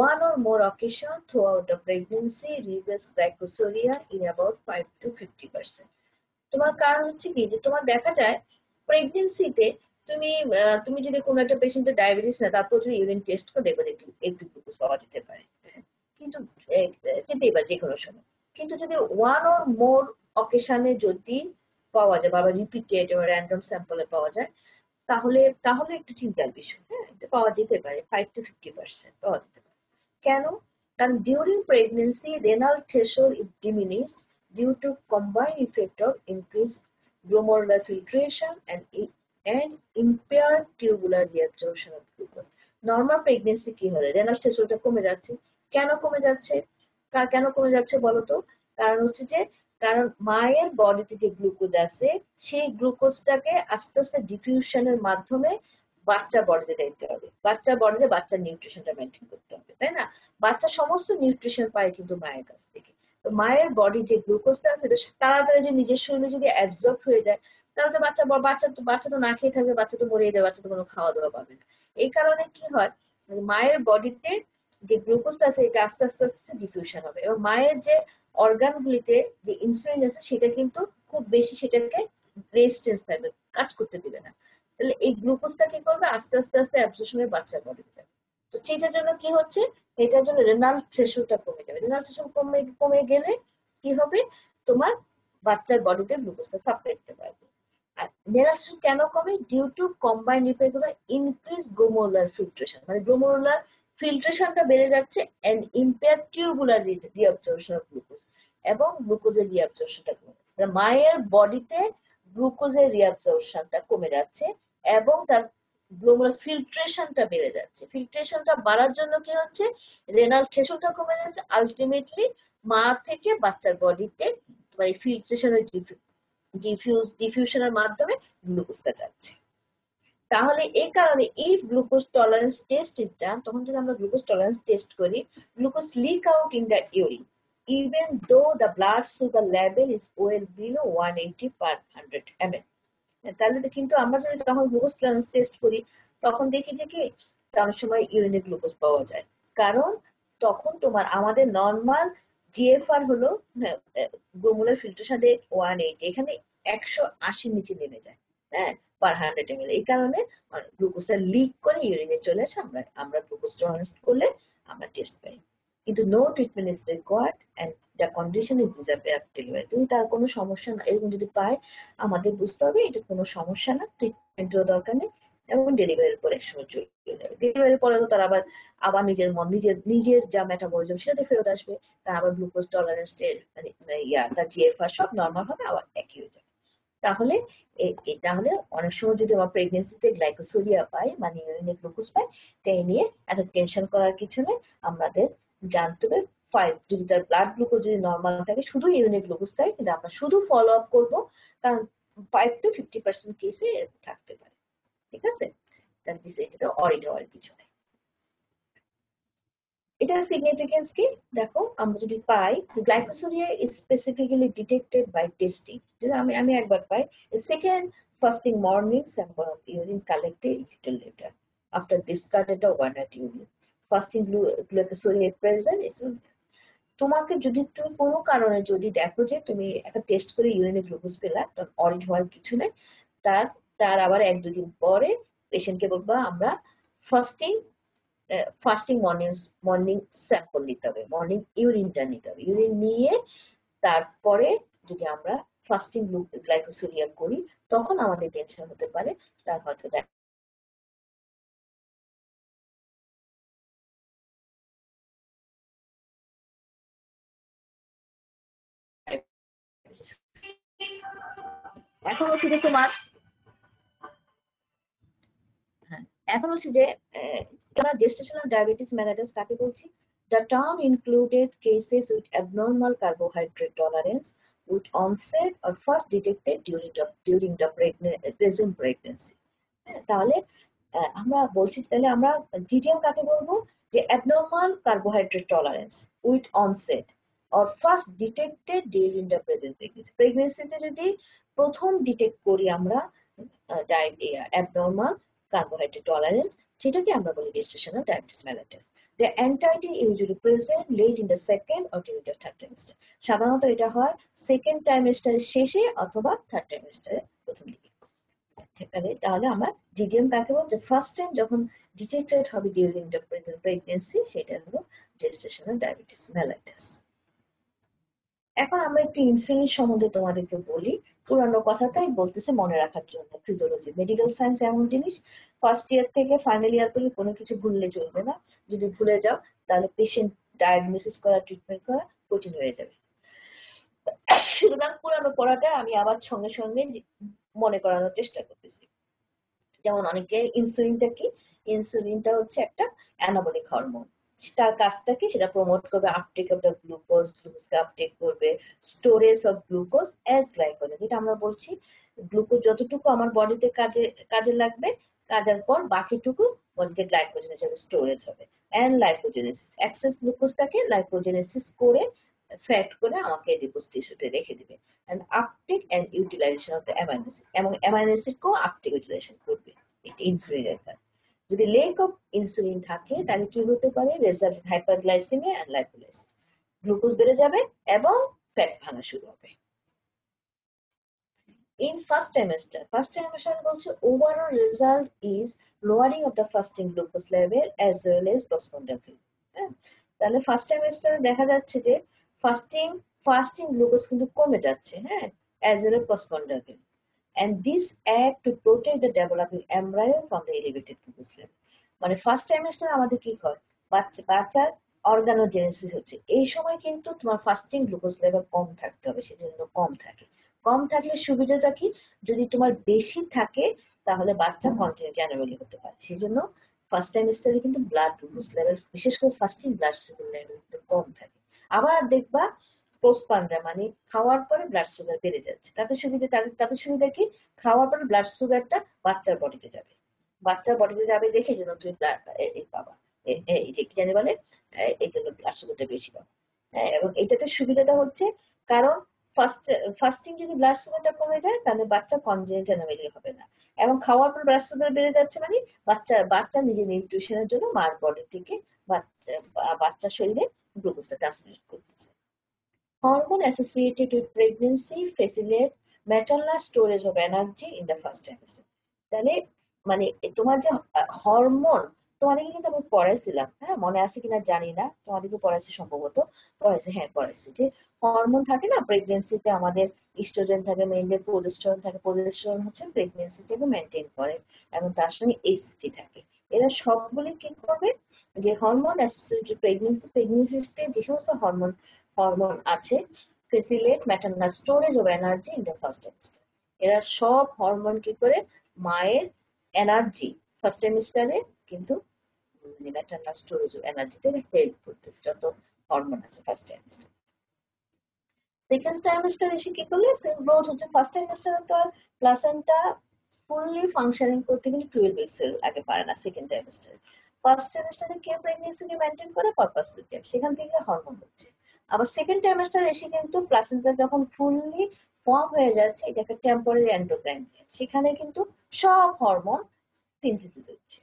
one or more occasion throughout the pregnancy reveals glycosuria in about 5 to 50%. তোমার কারণ হচ্ছে কি, যে তোমার দেখা যায় প্রেগনেন্সিতে তুমি তুমি যদি কোনো একটা পেশেন্টের ডায়াবেটিস না, তারপর যদি ইউরিন টেস্ট করে দেখো যে একটু গ্লুকোজ পাওয়া যেতে পারে, হ্যাঁ, কিন্তু যেতেই পারে যে কোনো সময়। কিন্তু যদি ওয়ান অর মোর অকেশনে যদি পাওয়া যায়, বা রিপিটেড বা র্যান্ডম স্যাম্পলে পাওয়া যায়, তাহলে তাহলে একটু চিন্তার বিষয়। হ্যাঁ, এটা পাওয়া যেতে পারে, 5 to 50% পাওয়া যেতে পারে। কেন? কারণ during pregnancy renal threshold is diminished due to combined effect of increased glomerular filtration and impaired tubular reabsorption of glucose. Normal pregnancy কি হলে রেনাল থ্রেশহোল্ডটা কমে যাচ্ছে। কেন কমে যাচ্ছে? কেন কমে যাচ্ছে বলতো? কারণ হচ্ছে যে, কারণ মায়ের বডিতে যে গ্লুকোজ আছে, সেই গ্লুকোজটাকে আস্তে আস্তে ডিফিউশনের মাধ্যমে বাচ্চার বডিতে দিতে হবে, বাচ্চার বডিতে বাচ্চার নিউট্রিশনটা মেনটেন করতে হবে, তাই না? বাচ্চা সমস্ত নিউট্রিশন পায় কিন্তু মায়ের কাছ থেকে। তো মায়ের বডি যে গ্লুকোজটা আছে, তাড়াতাড়ি যে নিজের শরীরে যদি অ্যাবজর্ব হয়ে যায়, তাহলে তো বাচ্চা তো না খেয়ে থাকবে, বাচ্চা তো মরে যাবে, বাচ্চা তো কোনো খাওয়া দাওয়া পাবে না। এই কারণে কি হয়, মায়ের বডিতে যে গ্লুকোজটা আছে এটা আস্তে আস্তে আস্তে ডিফিউশন হবে, এবং মায়ের যে অর্গানগুলিতে যে ইনসুলিন আছে সেটা কিন্তু খুব বেশি সেটাকে রেজিস্টেন্স থাকবে, কাজ করতে দিবে না। তাহলে এই গ্লুকোজটা কি করবে, আস্তে আস্তে আস্তে অ্যাবজর্পশন হয়ে বাচ্চার বডিতে যাবে। তো সেটার জন্য কি হচ্ছে, এটার জন্য রেনাল থ্রেশহোল্ডটা কমে যাবে। রেনাল থ্রেশহোল্ড কমে গেলে কি হবে, তোমার বাচ্চার বডিতে গ্লুকোজটা সাপ্লাই দিতে পারবে। আর রেনাল থ্রেশহোল্ড কেন কমে? Due to combined effect of increase glomerular filtration, মানে গ্লোমেরুলার ফিল্ট্রেশনটা বেড়ে যাচ্ছে and impair tubular reabsorption of glucose, এবং গ্লুকোজের রিঅ্যাবজর্পশনটা কমে যাচ্ছে। মায়ের বডিতে গ্লুকোজের রিঅ্যাবজর্পশনটা কমে যাচ্ছে এবং তার গ্লোমেরুলার ফিল্ট্রেশনটা বেড়ে যাচ্ছে। ফিল্ট্রেশনটা বাড়ার জন্য কি হচ্ছে, রেনাল থ্রেশহোল্ডটা কমে যাচ্ছে, আলটিমেটলি মা থেকে বাচ্চার বডিতে মানে ফিল্ট্রেশনের ডিফিউশনের মাধ্যমে গ্লুকোজটা যাচ্ছে। তাহলে এই কারণে if glucose tolerance test is done, তখন যদি আমরা গ্লুকোজ টলারেন্স টেস্ট করি, glucose leak out in the urine even though the blood sugar level is well below 180/100 ml. তাহলে তো কিন্তু আমরা যদি তখন গ্লুকোজ টলারেন্স টেস্ট করি, তখন দেখি যে কি অনেক সময় ইউরিনে গ্লুকোজ পাওয়া যায়, কারণ তখন তোমার আমাদের নর্মাল জিএফআর হলো গ্লোমেরুলার ফিল্ট্রেশন রেট 180, এখানে 180 নিচে নেমে যায়, হ্যাঁ, per 100 ml। এই কারণে গ্লুকোজটা লিক করে ইউরিনে চলে আসে, আমরা গ্লুকোজ টলারেন্স করলে আমরা টেস্ট পাই। কিন্তু no treatment is required and the condition is deserve delivery. তুমি তার কোনো সমস্যা না এরকম যদি পায় আমাদের বুঝতে হবে এটা কোনো সমস্যা না, ট্রিটমেন্টেরও দরকার নেই এবং ডেলিভারির পরে একসময় চলে যাবে। ডেলিভারির পরে তো তার আবার আবার নিজের মন নিজের যা মেটাবলিজম সেটাতে ফেরত আসবে, তার আবার গ্লুকোজ টলারেন্স মানে তার জিএফআর সব নর্মাল হবে, আবার একই হয়ে যাবে। তাহলে তাহলে অনেক সময় যদি আমার প্রেগনেন্সিতে গ্লাইকোসোরিয়া পাই মানে ইউরিনে গ্লুকোজ পাই, তাই নিয়ে এত টেনশন করার কিছু নেই। আমাদের জানতে হবে 5 যদি তার ব্লাড গ্লুকোজ যদি নর্মাল থাকে, শুধু ইউরিনে গ্লুকোজ থাকে, কিন্তু আমরা শুধু ফলো আপ করবো, কারণ 5 to 50% কেসে থাকতে পারে। ঠিক আছে, তাহলে এটা অরিড হওয়ার কিছু নেই। এটার সিগনিফিকেন্স কি দেখো, আমরা যদি পাই glycosuria is specifically detected by testing, যদি আমি একবার পাই second fasting morning sample of urine collected little later after discarded of overnight urine fasting glycosuria present. তোমাকে যদি তুমি কোনো কারণে যদি দেখো যে তুমি একটা টেস্ট করে ইউরিনে গ্লুকোজ পেলা, তখন অরিড হওয়ার কিছু নেই। তার আবার 1-2 দিন পরে পেশেন্টকে বলবা আমরা ফাস্টিং মর্নিং স্যাম্পল নিতে হবে, মর্নিং ইউরিনটা নিতে হবে। ইউরিন নিয়ে তারপরে যদি আমরা ফাস্টিং গ্লাইকোসোরিয়া করি, তখন আমাদের টেনশন হতে পারে তার হয়তো এখন হচ্ছে যে তোমার এখন হচ্ছে যে gestational diabetes mellitus কাকে বলছি? The term included cases with abnormal carbohydrate tolerance with onset or first detected during the present pregnancy. তাহলে আমরা বলছি, তাহলে আমরা GTM কাকে বলবো? যে abnormal carbohydrate tolerance with onset or first detected during the present pregnancy. প্রেগনেন্সিতে যদি প্রথম ডিটেক্ট করি আমরা abnormal carbohydrate tolerance, সেটাকে আমরা বলি gestational diabetes mellitus. The anxiety usually present late in the second or during the third trimester. সাধারণত এটা হয় সেকেন্ড ট্রাইমেস্টারের শেষে অথবা থার্ড ট্রাইমেস্টারের প্রথম দিকে। তাহলে আমরা জিডিএম কাকে বলবো? ফার্স্ট টাইম যখন ডিটেক্টেড হবে ডিউরিং দ্য প্রেজেন্ট প্রেগনেন্সি, সেটা হলো gestational diabetes mellitus. এখন আমরা একটু ইনসুলিন সম্বন্ধে তোমাদেরকে বলি, পুরানো কথাটাই বলতেছে মনে রাখার জন্য। ফিজিওলজি মেডিকেল সায়েন্স এমন জিনিস, ফার্স্ট ইয়ার থেকে ফাইনাল ইয়ার পর্যন্ত কোনো কিছু ভুললে চলবে না। যদি ভুলে যাও তাহলে পেশেন্ট ডায়াগনোসিস করা, ট্রিটমেন্ট করা কঠিন হয়ে যাবে। সুতরাং পুরানো পড়াটা আমি আবার সঙ্গে সঙ্গে মনে করানোর চেষ্টা করতেছি। যেমন অনেকে ইনসুলিনটা কি? ইনসুলিনটা হচ্ছে একটা অ্যানাবলিক হরমোন। তার কাজটা কি? সেটা প্রমোট করবে আপটেক অফ দ্য গ্লুকোজ, গ্লুকোজকে আপটেক করবে, storage of glucose as glycogen. যেটা আমরা বলছি গ্লুকোজ যতটুকু আমার বডিতে কাজে লাগবে, কাজের পর বাকিটুকু বডিতে গ্লাইকোজেন হিসেবে স্টোরেজ হবে। অ্যান্ড লাইপোজেনেসিস, এক্সেস গ্লুকোজটাকে লাইপোজেনেসিস করে ফ্যাট করে আমাকে এডিপোজ টিস্যুতে রেখে দিবে। and uptake and utilization of the amino acid, এবং amino acid কেও uptake utilization করবে ইনসুলিনের কাজ। যদি লেক অফ ইনসুলিন থাকে তাহলে কি হতে পারে? Result hyperglycaemia and lipolysis, glucose বেড়ে যাবে এবং ফ্যাট ভাঙা শুরু হবে। In first trimester বলছে overall result is lowering of the fasting glucose level as well as postpartum period। তাহলে ফার্স্ট ট্রাইমেস্টারে দেখা যাচ্ছে যে ফাস্টিং গ্লুকোজ কিন্তু কমে যাচ্ছে, as well as postpartum period, and this act to protect the developing embryo from the elevated glucose level। মানে first ট্রাইমেস্টারে আমাদের কি হয়? বাচ্চার অর্গানোজেনেসিস হচ্ছে, এই সময় কিন্তু তোমার ফাস্টিং গ্লুকোজ লেভেল কম থাকতে হবে, সেজন্য কম থাকে। কম থাকলে সুবিধাটা কি? যদি তোমার বেশি থাকে তাহলে বাচ্চা কন্টিনিউ অ্যানোমালি হতে পারে। সেজন্য ফার্স্ট ট্রাইমেস্টারে কিন্তু ব্লাড গ্লুকোজ লেভেল, বিশেষ করে ফাস্টিং ব্লাড সুগার লেভেল কিন্তু কম থাকে। আবার দেখবা পোস্টপান্ডা মানে খাওয়ার পরে ব্লাড সুগার বেড়ে যাচ্ছে। তাতে সুবিধা কি? খাওয়ার পরে ব্লাড সুগারটা বাচ্চার বডিতে যাবে, দেখে যেন তুমি পাবা, এই যে কি জানি বলে, এই জন্য ব্লাড সুগারটা বেশি পাবা। এবং এটাতে সুবিধাটা হচ্ছে কারণ ফাস্টিং যদি ব্লাড সুগারটা কমে যায় তাহলে বাচ্চা কনজেনিটাল অ্যানোমালি হবে না, এবং খাওয়ার পর ব্লাড সুগার বেড়ে যাচ্ছে মানে বাচ্চা নিজের নিউট্রিশনের জন্য মার বডি থেকে বাচ্চার শরীরে গ্লুকোজটা ট্রান্সমিট করতেছে। Hormone associated with pregnancy facilitate maternal storage of energy in the first trimester। তাহলে মানে তোমার যে হরমোন তোমাদেরকে কিন্তু আমি পড়াইছিলাম, হ্যাঁ মনে আছে কিনা জানি না, তোমাদেরকে পড়াইছি সম্ভবত, পড়াইছি, হ্যাঁ পড়াইছি, যে হরমোন থাকে না প্রেগনেন্সিতে আমাদের, ইস্ট্রোজেন থাকে, মেনলি প্রোজেস্টেরন থাকে, প্রোজেস্টেরন হচ্ছে প্রেগনেন্সিটাকে মেনটেন করে, এবং তার সঙ্গে এইচটি থাকে। এরা সবগুলি কি করবে, যে হরমোন অ্যাসোসিয়েটেড প্রেগনেন্সিতে যে সমস্ত হরমোন হরমোন আছে, facilitate maternal storage of energy in the first trimester. এরা সব হরমোন কি করে মায়ের এনার্জি ফার্স্ট ট্রাইমেস্টারে কিন্তু ম্যাটারনাল স্টোরেজ অফ এনার্জিতে হেল্প করতেছে, যত হরমোন আছে ফার্স্ট ট্রাইমেস্টার। সেকেন্ড ট্রাইমেস্টার এসে কি করলে গ্রোথ হচ্ছে, ফার্স্ট ট্রাইমেস্টারে তো আর প্লাসেন্টা ফুললি ফাংশনিং করতে কিন্তু 12 উইকস এর আগে পারে না। সেকেন্ড ট্রাইমেস্টারে, ফার্স্ট ট্রাইমেস্টারে কে প্রেগন্যান্সিকে মেইনটেইন করে পারপাসফুল টাইম, সেখান থেকে হরমোন হচ্ছে। আবার সেকেন্ড ট্রাইমেস্টার এসে কিন্তু প্লাসেন্টা যখন ফুললি ফর্ম হয়ে যাচ্ছে, এটাকে টেম্পোরারি এন্ডোক্রাইন, সেখানে কিন্তু সব হরমোন সিনথেসিস হচ্ছে।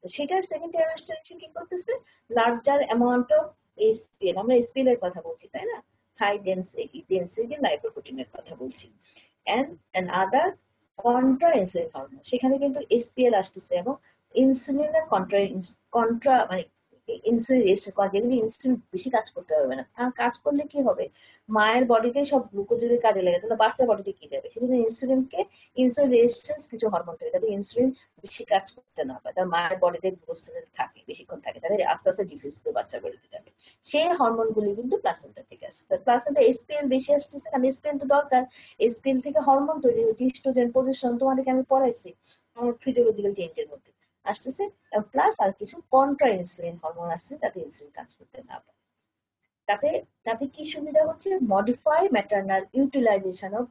তো সেটার সেকেন্ড ট্রাইমেস্টার এসে কি করতেছে, লার্জার অ্যামাউন্ট অফ এসপিএল, আমরা এসপিএল এর কথা বলছি তাই না, হাই ডেন্সিটি লাইপোপ্রোটিনের কথা বলছি, and other contra insulin hormone, সেখানে কিন্তু এসপিএল আসতেছে, এবং ইনসুলিনের কন্ট্রা মানে ইনসুলিন রেজিস্ট করা, যেগুলি ইনসুলিন বেশি কাজ করতে পারবে না, কারণ কাজ করলে কি হবে, মায়ের বডিতে সব গ্লুকোজ যদি কাজে লাগে তাহলে বাচ্চার বডিতে কি যাবে, সেজন্য ইনসুলিন রেজিস্ট্যান্স কিছু হরমোন তৈরি, যাতে ইনসুলিন বেশি কাজ করতে না পারে, তার মায়ের বডিতে গ্লুকোজ থাকে, বেশিক্ষণ থাকে, তাহলে আস্তে আস্তে ডিফিউজ করে বাচ্চার বডিতে যাবে, সেই হরমোন গুলি কিন্তু প্লাসেন্টা থেকে আসছে। প্লাসেন্টা এসপিএল বেশি আসতেছে, কারণ এসপিএল তো দরকার, এসপিএল থেকে হরমোন তৈরি হচ্ছে, ইস্ট্রোজেন প্রজেস্টেরন, তোমাদেরকে আমি পড়াইছি আমার ফিজিওলজিক্যাল চেঞ্জের মধ্যে আসতেছে, প্লাস আর কিছু কন্ট্রা ইনসুলিন হরমোন আসছে, যাতে ইনসুলিন কাজ করতে না পারে। তাতে তাতে কি সুবিধা হচ্ছে, modify maternal utilisation of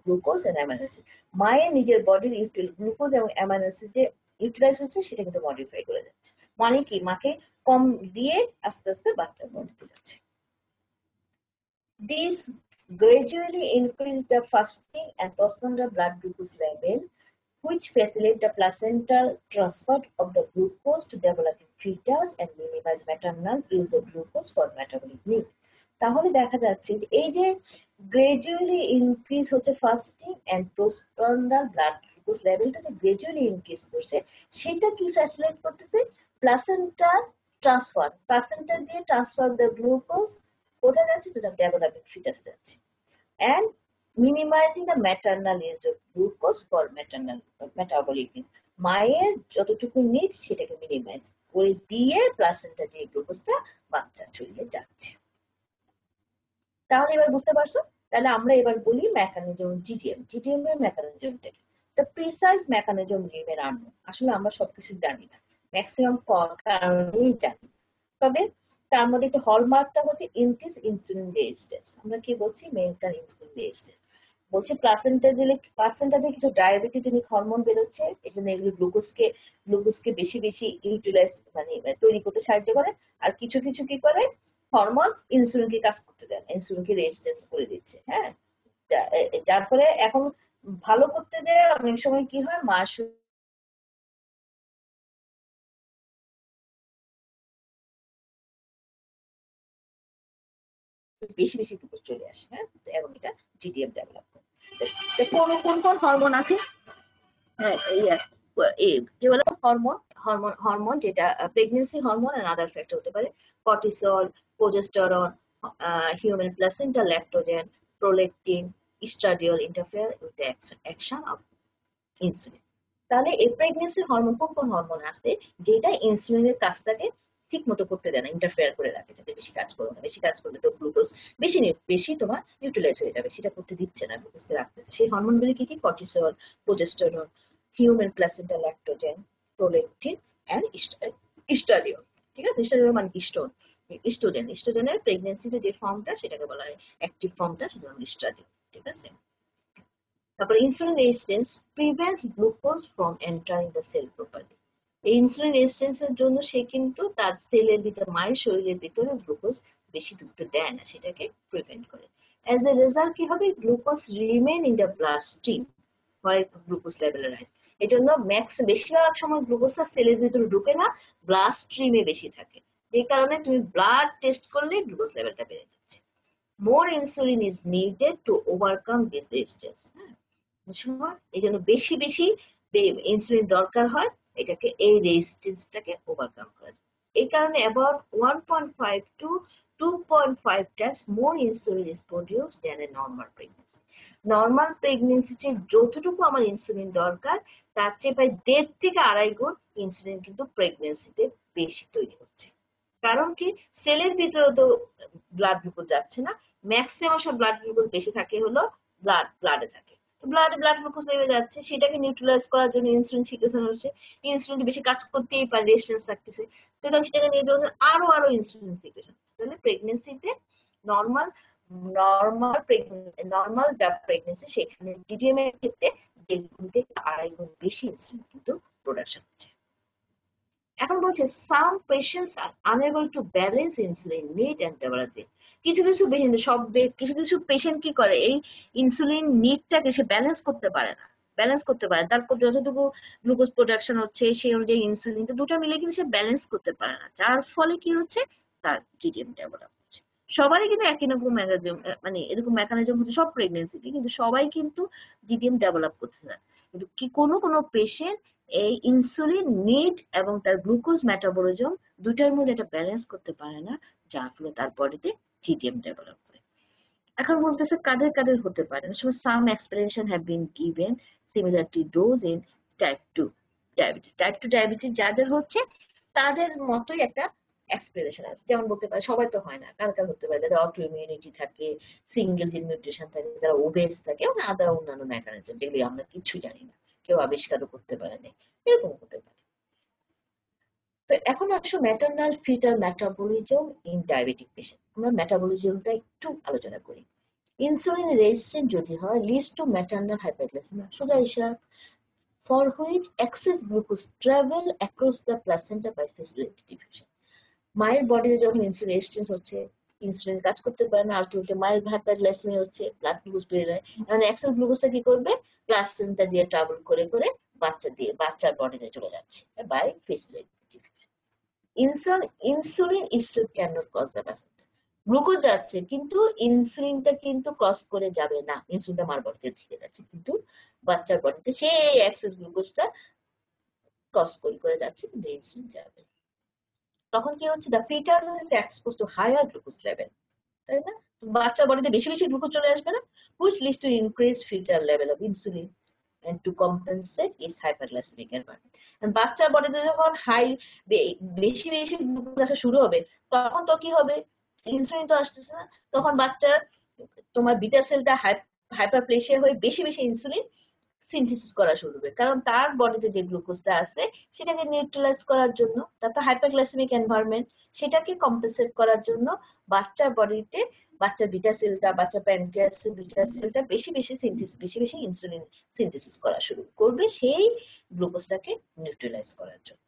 glucose and amino acid, মায়ের নিজের বডির গ্লুকোজ এবং অ্যামাইনো অ্যাসিড যে ইউটিলাইজ হচ্ছে সেটা কিন্তু মডিফাই করে যাচ্ছে, মানে কি মাকে কম দিয়ে আস্তে আস্তে বাচ্চার বডিতে যাচ্ছে। These gradually increase the fasting and postnatal blood glucose level, which facilitate the placental transfer of the glucose to developing fetus and minimize maternal use of glucose for metabolic need. তাহলে দেখা যাচ্ছে যে এই যে গ্রাজুয়ালি ইনক্রিজ হচ্ছে fasting and পোস্টনাল blood glucose লেভেলটা যে gradually increase করছে, সেটা কি ফ্যাসিলিটেট করতেছে, প্লাসেন্টা প্লাসেন্টা দিয়ে ট্রান্সফার দ্য গ্লুকোজ কোথায় যাচ্ছে, টু দ্য ডেভেলপিং ফিটাস যাচ্ছে, and minimizing the maternal use of glucose for maternal metabolic need, মায়ের যতটুকু নিড সেটাকে মিনিমাইজ করে দিয়ে প্লাসেন্টা দিয়ে গ্লুকোজটা বাচ্চার শরীরে যাচ্ছে। তাহলে এবার বুঝতে পারছো, তাহলে আমরা এবার বলি মেকানিজম, জিডিএম এর মেকানিজমটা কি, the precise mechanism remain unknown, আসলে আমরা সবকিছু জানি না, ম্যাক্সিমাম কারণেই জানি, তবে তার মধ্যে একটা হলমার্কটা হচ্ছে ইনক্রিজ ইনসুলিন রেজিস্ট্যান্স। আমরা কি বলছি, মেন্টাল ইনসুলিন রেজিস্ট্যান্স বলছি, প্লাসেন্টা থেকে কিছু ডায়াবেটিক হরমোন বেরোচ্ছে, এই জন্য এগুলো গ্লুকোজকে বেশি বেশি ইউটিলাইজ মানে তৈরি করতে সাহায্য করে, আর কিছু কিছু কি করে হরমোন ইনসুলিনকে কাজ করতে দেয়, ইনসুলিনকে রেজিস্ট্যান্স করে দিচ্ছে, হ্যাঁ, যার ফলে এখন ভালো করতে যায় অনেক সময় কি হয়, মার বেশি বেশি গ্লুকোজ চলে আসে, হ্যাঁ, এবং এটা জিডিএম ডেভেলপ করে। কোন কোন কোন হরমোন আছে, হ্যাঁ কি বলে হরমোন যেটা pregnancy hormone and other factor হতে পারে, cortisol, progesterone, human placenta lactogen, prolactin, estradiol interfere with the action of insulin. তাহলে এই প্রেগনেন্সি হরমোন কোন কোন হরমোন আছে যেটা ইনসুলিনের কাজটাকে ঠিক মতো করতে দেয় না, ইন্টারফেয়ার করে রাখে, যাতে বেশি কাজ করবে না, বেশি কাজ করলে তো গ্লুকোজ বেশি তোমার ইউটিলাইজ হয়ে যাবে, সেটা করতে দিচ্ছে না, গ্লুকোজকে রাখতেছে। সেই হরমোনগুলি কি কি, cortisol, progesterone, human placenta lactogen, prolactin and estradiol. ঠিক আছে, ইস্ট্রাডিওল মানে ইস্ট্রোজেনের প্রেগনেন্সিতে যে ফর্মটা সেটাকে বলা হয় অ্যাক্টিভ ফর্মটা, সেটা হলো ইস্ট্রাডিওল। ঠিক আছে, তারপর insulin resistance prevents glucose from entering the cell properly. এই ইনসুলিন রেজিস্ট্যান্সের জন্য সে কিন্তু তার সেলের ভিতরে, মায়ের শরীরের ভিতরে গ্লুকোজ বেশি ঢুকতে দেয় না, সেটাকে প্রিভেন্ট করে। অ্যাজ এ রেজাল্ট কি হবে, glucose remain in the blood stream হয় গ্লুকোজ লেভেল রাইজ। এই জন্য বেশিরভাগ সময় গ্লুকোজটা সেলের ভিতরে ঢুকে না, ব্লাড স্ট্রিমে বেশি থাকে, যে কারণে তুমি ব্লাড টেস্ট করলে গ্লুকোজ লেভেলটা বেড়ে যাচ্ছে। More insulin is needed to overcome this resistance. হ্যাঁ, সময় এই জন্য বেশি বেশি ইনসুলিন দরকার হয় এটাকে এই রেজিস্ট্যান্সটাকে ওভারকাম করা যায়। এই কারণে about 1.5 to 2.5 times more insulin is produced than a normal pregnancy. Normal প্রেগনেন্সিতে যতটুকু আমার ইনসুলিন দরকার তার চেয়ে প্রায় 1.5 থেকে 2.5 গুণ ইনসুলিন কিন্তু প্রেগনেন্সিতে বেশি তৈরি হচ্ছে। কারণ কি, সেলের ভিতরে তো ব্লাড গ্লুকোজ যাচ্ছে না, ম্যাক্সিমাম সব ব্লাড গ্লুকোজ বেশি থাকে হলো ব্লাডে থাকে। তো ব্লাড গ্লুকোজ লেভেল যাচ্ছে, সেটাকে নিউট্রালাইজ করার জন্য ইনসুলিন সিক্রেশন হচ্ছে। ইনসুলিন বেশি কাজ করতেই পারে, রেজিস্ট্যান্স থাকতেছে, তো এটা সেটাকে নিউট্রালাইজ আরো ইনসুলিন সিক্রেশন হচ্ছে। তাহলে প্রেগনেন্সিতে নর্মাল নর্মাল নর্মাল যা প্রেগনেন্সি সেখানে জিডিএম এর ক্ষেত্রে 1.5 গুণ থেকে 2.5 গুণ বেশি ইনসুলিন কিন্তু প্রোডাকশন হচ্ছে। এখন বলছে some patients are unable to balance insulin need and development. কিছু কিছু পেশেন্ট কিছু কিছু পেশেন্ট কি করে, এই ইনসুলিন নিডটাকে সে ব্যালেন্স করতে পারে না, তার যতটুকু গ্লুকোজ প্রোডাকশন হচ্ছে সেই অনুযায়ী ইনসুলিনটা দুটো মিলে কিন্তু সে ব্যালেন্স করতে পারে না, যার ফলে কি হচ্ছে, তার জিডিএম ডেভেলপ হচ্ছে। সবারই কিন্তু একই রকম মেকানিজম, মানে এরকম মেকানিজম হচ্ছে সব প্রেগনেন্সিতে, কিন্তু সবাই কিন্তু জিডিএম ডেভেলপ করছে না। কিন্তু কি কোনো কোনো পেশেন্ট এই ইনসুলিন নিড এবং তার গ্লুকোজ মেটাবলিজম দুটার মধ্যে একটা ব্যালেন্স করতে পারে না, যার ফলে তার বডিতে জিডিএম ডেভেলপ করে। এখন বলতেছে কাদের কাদের হতে পারে, some explanation have been given similar to those in type 2 diabetes. Type 2 diabetes যাদের হচ্ছে তাদের মতোই একটা এক্সপ্লেনেশন আছে। যেমন বলতে পারে, সবাই তো হয় না, কার কার হতে পারে, যাদের অটো ইমিউনিটি থাকে, সিঙ্গেল জিন মিউটেশন থাকে, যারা ওবেস থাকে, এবং আদার অন্যান্য মেকানিজম যেগুলি আমরা কিছু জানি না, কেউ আবিষ্কারও করতে পারে না, এরকম হতে পারে। তো এখন আসো maternal fetal metabolism in diabetic patient. আমরা মেটাবলিজমটা একটু আলোচনা করি। ইনসুলিন রেজিস্ট্যান্ট যদি হয় লিডস টু ম্যাটারনাল হাইপারগ্লাইসেমিয়া, সোজা হিসাব, for which excess glucose travel across the placenta by facilitated diffusion. মায়ের বডিতে যখন ইনসুলিন রেজিস্ট্যান্স হচ্ছে, ইনসুলিন কাজ করতে পারে না, আলটিমেটলি মায়ের হাইপারগ্লাইসেমিয়া হচ্ছে, ব্লাড গ্লুকোজ বেড়ে যায়। মানে এক্সেস গ্লুকোজটা কি করবে, প্লাসেন্টা দিয়ে ট্রাভেল করে করে বাচ্চার বডিতে চলে যাচ্ছে by facilitated diffusion. Insulin itself can not cross the placenta. Glucose যাচ্ছে কিন্তু ইনসুলিনটা কিন্তু ক্রস করে যাবে না, ইনসুলিনটা মার বডিতে থেকে যাচ্ছে, কিন্তু বাচ্চার বডিতে সেই এক্সেস গ্লুকোজটা ক্রস করে যাচ্ছে, কিন্তু ইনসুলিন যাবে। তখন কি হচ্ছে, the foetus is expose to higher glucose level, তাই না? বাচ্চার বডিতে বেশি বেশি গ্লুকোজ চলে আসবে না, which leads to increased fetal level of insulin and to compensate is hyperglycemic environment. And বাচ্চার বডিতে যখন বেশি বেশি গ্লুকোজ আসা শুরু হবে, তখন তো কি হবে, ইনসুলিন তো আসতেছে না, তখন বাচ্চার তোমার বিটা সেলটা হাইপারপ্লেসিয়া হয়ে বেশি বেশি ইনসুলিন সিনথেসিস করা শুরু করবে, কারণ তার বডিতে যে গ্লুকোজটা আছে সেটাকে নিউট্রালাইজ করার জন্য, তার তো হাইপারগ্লাইসেমিক এনভায়রনমেন্ট, সেটাকে কম্পেনসেট করার জন্য বাচ্চার বডিতে বাচ্চার বিটা সেলটা, বাচ্চার প্যানক্রিয়াসের বিটা সেলটা বেশি বেশি ইনসুলিন সিনথেসিস করা শুরু করবে সেই গ্লুকোজটাকে নিউট্রালাইজ করার জন্য।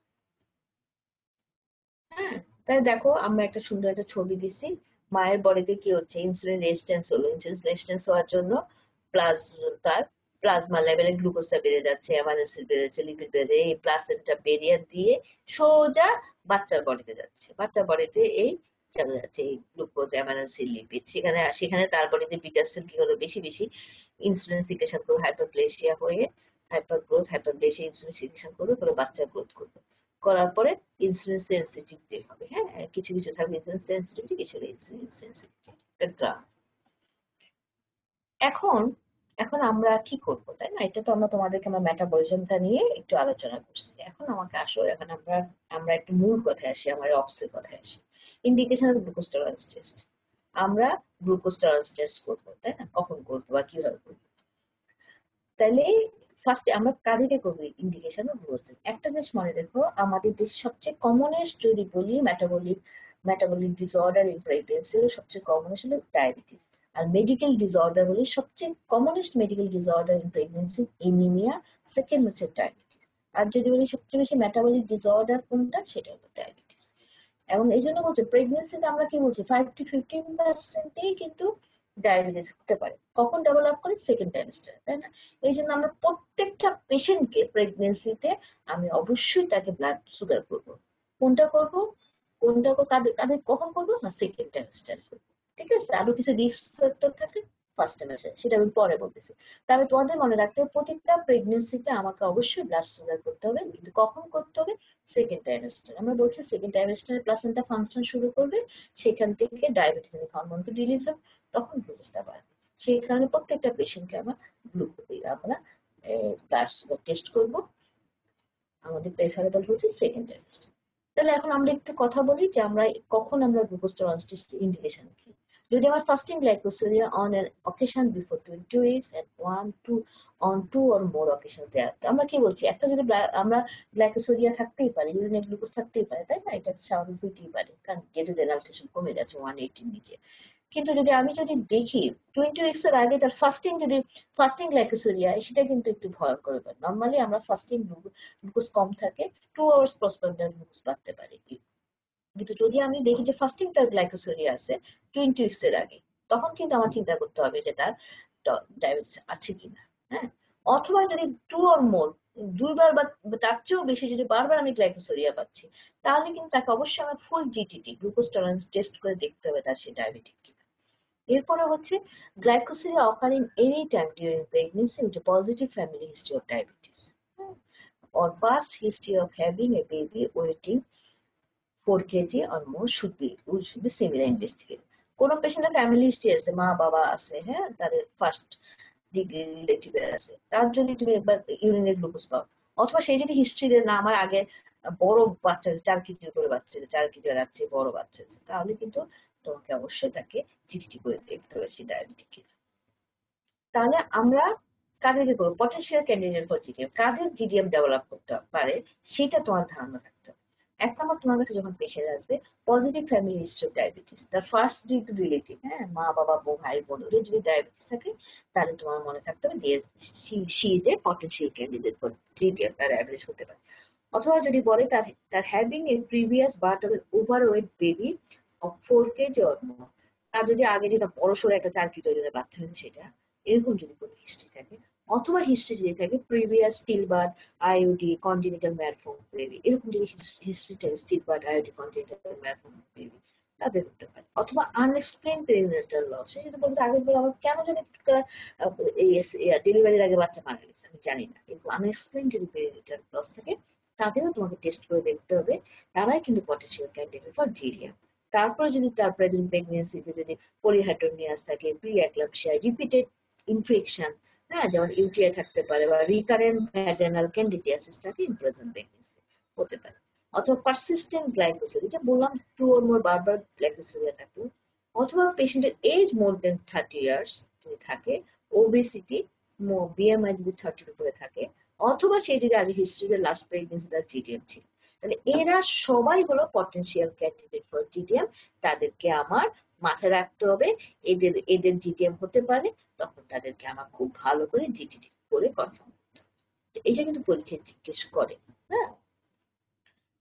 হ্যাঁ, তাই দেখো আমরা একটা সুন্দর একটা ছবি দিছি, মায়ের বডিতে কি হচ্ছে, ইনসুলিন রেজিস্ট্যান্স হলো, ইনসুলিন রেজিস্ট্যান্স হওয়ার জন্য প্লাস তার প্লাজমা লেভেলে গ্লুকোজটা বেড়ে যাচ্ছে, অ্যামাইনো অ্যাসিড বেড়ে যাচ্ছে, লিপিড বেড়ে যাচ্ছে, এই প্লাসেন্টা বেরিয়ার দিয়ে সোজা বাচ্চার বডিতে যাচ্ছে, বাচ্চার বডিতে এই চলে যাচ্ছে এই গ্লুকোজ, অ্যামাইনো অ্যাসিড, লিপিড, সেখানে তার বডিতে বিটা সেল কি হলো, বেশি বেশি ইনসুলিন সিক্রেশন করবে, হাইপারপ্লেসিয়া হয়ে হাইপারপ্লেসিয়া ইনসুলিন সিক্রেশন করবে, করে বাচ্চা গ্রোথ করবে, করার পরে ইনসুলিন সেন্সিটিভিটি হবে। হ্যাঁ, কিছু কিছু থাকবে ইনসুলিন সেন্সিটিভিটি, কিছু ইনসুলিন সেন্সিটিভিটি, এখন এখন আমরা কি করবো, তাই না? এটা তো আমরা মেটাবলিজমটা নিয়ে একটু আলোচনা করছি। এখন আমাকে আসো, এখন আমরা একটু মূল কথায় আসি, আমার অপসের কথায় আসি। Indication of glucose tolerance test. আমরা গ্লুকোজ টলারেন্স টেস্ট করবো, তাই না? কখন করবো বা কিভাবে করবো? তাহলে ফার্স্টে আমরা কাদেরকে করবো ইন্ডিকেশন অফ গ্লুকোজ টেস্ট? একটা জিনিস মনে রেখো, আমাদের দেশে সবচেয়ে কমনেস্ট যদি বলি মেটাবলিক ডিসঅর্ডার ইন প্রেগন্যান্সি, সবচেয়ে কমনেস্ট হলো ডায়াবেটিস। আর মেডিকেল ডিসঅর্ডার বলি, সবচেয়ে commonest medical disorder in pregnancy anaemia, second হচ্ছে ডায়াবেটিস। আর যদি বলি সবচেয়ে বেশি মেটাবলিক ডিসঅর্ডার কোনটা, সেটা হলো ডায়াবেটিস। এবং এই জন্য বলছে প্রেগন্যান্সিতে আমরা কি বলছি 5 to 15% কিন্তু ডায়াবেটিস হতে পারে। কখন ডেভেলপ করে, সেকেন্ড ট্রাইমেস্টার, তাই না? এই জন্য আমরা প্রত্যেকটা পেশেন্টকে প্রেগন্যান্সিতে আমি অবশ্যই তাকে ব্লাড সুগার করবো। কোনটা করবো, কাদের কাদের কখন করবো না, সেকেন্ড ট্রাইমেস্টার করবো। ঠিক আছে, আরো কিছু রিস্ক ফ্যাক্টর থাকে, ফার্স্ট ট্রাইমেস্টার, সেটা আমি পরে বলতেছি। তবে তোমাদের মনে রাখতে হবে প্রত্যেকটা প্রেগনেন্সিতে আমাকে অবশ্যই ব্লাড সুগার করতে হবে, কিন্তু কখন করতে হবে? Second trimester. আমরা বলছি সেকেন্ড ট্রাইমেস্টারে প্লাসেন্টা ফাংশন শুরু করবে, সেখান থেকে ডায়াবেটিস হরমোনটা রিলিজ হবে, তখন গ্লুকোজটা বাড়বে। সেই কারণে প্রত্যেকটা পেশেন্টকে আমরা আমরা ব্লাড সুগার টেস্ট করবো। আমাদের প্রেফারেবল হচ্ছে সেকেন্ড ট্রাইমেস্টার। তাহলে এখন আমরা একটু কথা বলি যে আমরা কখন আমরা গ্লুকোজ টলারেন্স টেস্ট ইন্ডিকেশন কি। যদি আমার fasting glycosuria on an occasion before 20 weeks and on two or more occasions thereafter, আমরা কি বলছি, একটা যদি আমরা গ্লাইকোসিলিয়া থাকতেই পারে, ইউরিনে গ্লুকোজ থাকতেই পারে, তাই না? এটা স্বাভাবিক হইতেই পারে, কারণ যেহেতু রেনাল্টেশন কমে যাচ্ছে 180 নিচে। কিন্তু আমি যদি দেখি 20 উইকস এর আগে তার ফাস্টিং গ্লাইকোসিলিয়া, সেটা কিন্তু একটু ভয়ঙ্কর ব্যাপার। নর্মালি আমরা ফাস্টিং গ্লুকোজ কম থাকে, 2 আওয়ার্স পোস্টপান্ডার গ্লুকোজ বাড়তে পারে। কিন্তু যদি আমি দেখি যে ফাস্টিং তার গ্লাইকোসিলিয়া আছে 20 উইকস এর আগে, তখন কিন্তু আমার চিন্তা করতে হবে যে তার ডায়াবেটিস আছে কিনা। হ্যাঁ, অথবা যদি 2 অর মোর, দুইবার বা তার চেয়েও বেশি যদি বারবার আমি গ্লাইকোসিলিয়া পাচ্ছি, তাহলে কিন্তু তাকে অবশ্যই আমার ফুল জিটিটি গ্লুকোজ টলারেন্স টেস্ট করে দেখতে হবে তার সে ডায়াবেটিক কিনা। এরপরে হচ্ছে গ্লাইকোসিলিয়া occurring any time during pregnancy with a positive family history of diabetes or past history of having a baby weighing 4 kg or more should be similar investigated. কোন পেশেন্টের family history আছে, মা বাবা আছে, হ্যাঁ, তাদের ফার্স্ট ডিগ্রি রিলেটিভ আছে, তার যদি তুমি একবার ইউরিনের গ্লুকোজ পাও, অথবা সেই যদি হিস্ট্রি না আমার আগে বড় বাচ্চা 4 কেজির করে বাচ্চা 4 কেজি যাচ্ছে বড় বাচ্চা, তাহলে কিন্তু তোমাকে অবশ্যই তাকে জিটিটি করে দেখতে হবে সে ডায়াবেটিক কিনা। তাহলে আমরা কাদেরকে করবো পটেনশিয়াল ক্যান্ডিডেট ফর জিডিএম, কাদের জিডিএম ডেভেলপ করতে পারে সেটা তোমার ধারণা থাকতে হবে। এক নম্বর, তোমার কাছে যখন পেশেন্ট আসবে positive family history of diabetes, তার ফার্স্ট ডিগ্রি রিলেটিভ, হ্যাঁ, মা বাবা বউ ভাই বোন ওদের যদি ডায়াবেটিস থাকে, তাহলে তোমার মনে থাকতে হবে she is a potential candidate for GDM, তার অ্যাভারেজ হতে পারে। অথবা যদি বলে তার having a previous birth of overweight baby of 4 KG or more, তার যদি আগে যেটা বড়সড় একটা 4 কেজি ওজনের বাচ্চা হয়েছে সেটা, এরকম যদি কোনো হিস্ট্রি থাকে, অথবা হিস্ট্রি যদি থাকে previous stillbirth IUD congenital malform baby, এরকম যদি হিস্ট্রি থাকে stillbirth IUD congenital malform baby, তাদের হতে পারে। অথবা আনএক্সপ্লেইন পেরিনেটাল লস, যদি বলতে আগে বলে আমার কেন জানি ডেলিভারির আগে বাচ্চা মারা গেছে আমি জানি না, কিন্তু আনএক্সপ্লেইন যদি পেরিনেটাল লস থাকে, তাদেরও তোমাকে টেস্ট করে দেখতে হবে, তারাই কিন্তু পটেনশিয়াল ক্যান্ডিডেট ফর জিডিএম। তারপরে যদি তার প্রেজেন্ট প্রেগনেন্সিতে যদি পলিহাইড্রোনিয়াস থাকে, প্রি এক্লাম্পসিয়া, রিপিটেড ইনফেকশন, হ্যাঁ, যেমন ইউটিআই থাকতে পারে, বা রিকারেন্ট ভ্যাজাইনাল ক্যান্ডিডিয়াসিস থাকে ইন প্রেজেন্ট প্রেগনেন্সি হতে পারে। অথবা পারসিস্টেন্ট গ্লাইকোসিলিয়া, যেটা বললাম 2 অর মোর বারবার গ্লাইকোসিলিয়া থাকবে। অথবা পেশেন্টের এজ মোর দেন 30 ইয়ার্স যদি থাকে, ওবেসিটি, বিএমআই যদি 30 উপরে থাকে, অথবা সেই যদি আগে হিস্ট্রিতে লাস্ট প্রেগনেন্সি তার জিডিএম ছিল, তাহলে এরা সবাই হলো পটেনশিয়াল ক্যান্ডিডেট ফর জিডিএম। তাদেরকে আমার মাথায় রাখতে হবে, এদের এদের জিডিএম হতে পারে, তখন তাদেরকে আমার খুব ভালো করে জিটিটি করে কনফার্ম করতে হবে। এটা কিন্তু পরীক্ষায় জিজ্ঞেস করে। হ্যাঁ,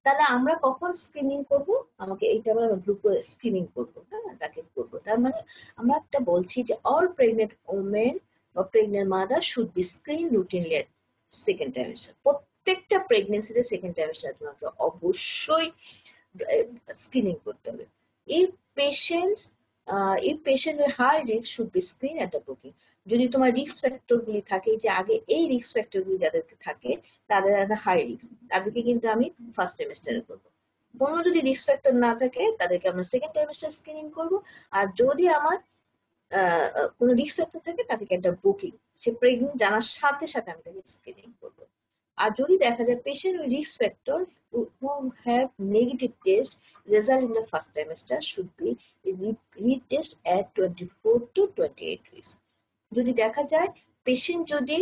তাহলে আমরা কখন স্ক্রিনিং করব? আমাকে এইটা আমরা গ্লুকোজ স্ক্রিনিং করব, হ্যাঁ, তাকে করব। তার মানে আমরা একটা বলছি যে অল প্রেগনেন্ট ওমেন বা pregnant mother should be screen routinely at second trimester. প্রত্যেকটা প্রেগনেন্সিতে সেকেন্ড ট্রাইমেস্টার তোমাকে অবশ্যই স্ক্রিনিং করতে হবে। এই patients if patient with high risk should be screened at the booking. যদি তোমার রিস্ক ফ্যাক্টর গুলি থাকে, যে আগে এই রিস্ক ফ্যাক্টর গুলি যাদেরকে থাকে তাদের একটা হাই রিস্ক, তাদেরকে কিন্তু আমি ফার্স্ট সেমিস্টারে করবো। কোনো যদি রিস্ক ফ্যাক্টর না থাকে তাদেরকে আমরা সেকেন্ড সেমিস্টার স্ক্রিনিং করবো। আর যদি আমার কোনো রিস্ক ফ্যাক্টর থাকে তাদেরকে একটা বুকিং, সে প্রেগনেন্ট জানার সাথে সাথে আমি তাকে স্ক্রিনিং করবো। আর যদি দেখা যায় patient with risk factor who have negative test result in the first trimester should be retest at 24 to 28 weeks. যদি দেখা যায় পেশেন্ট যদি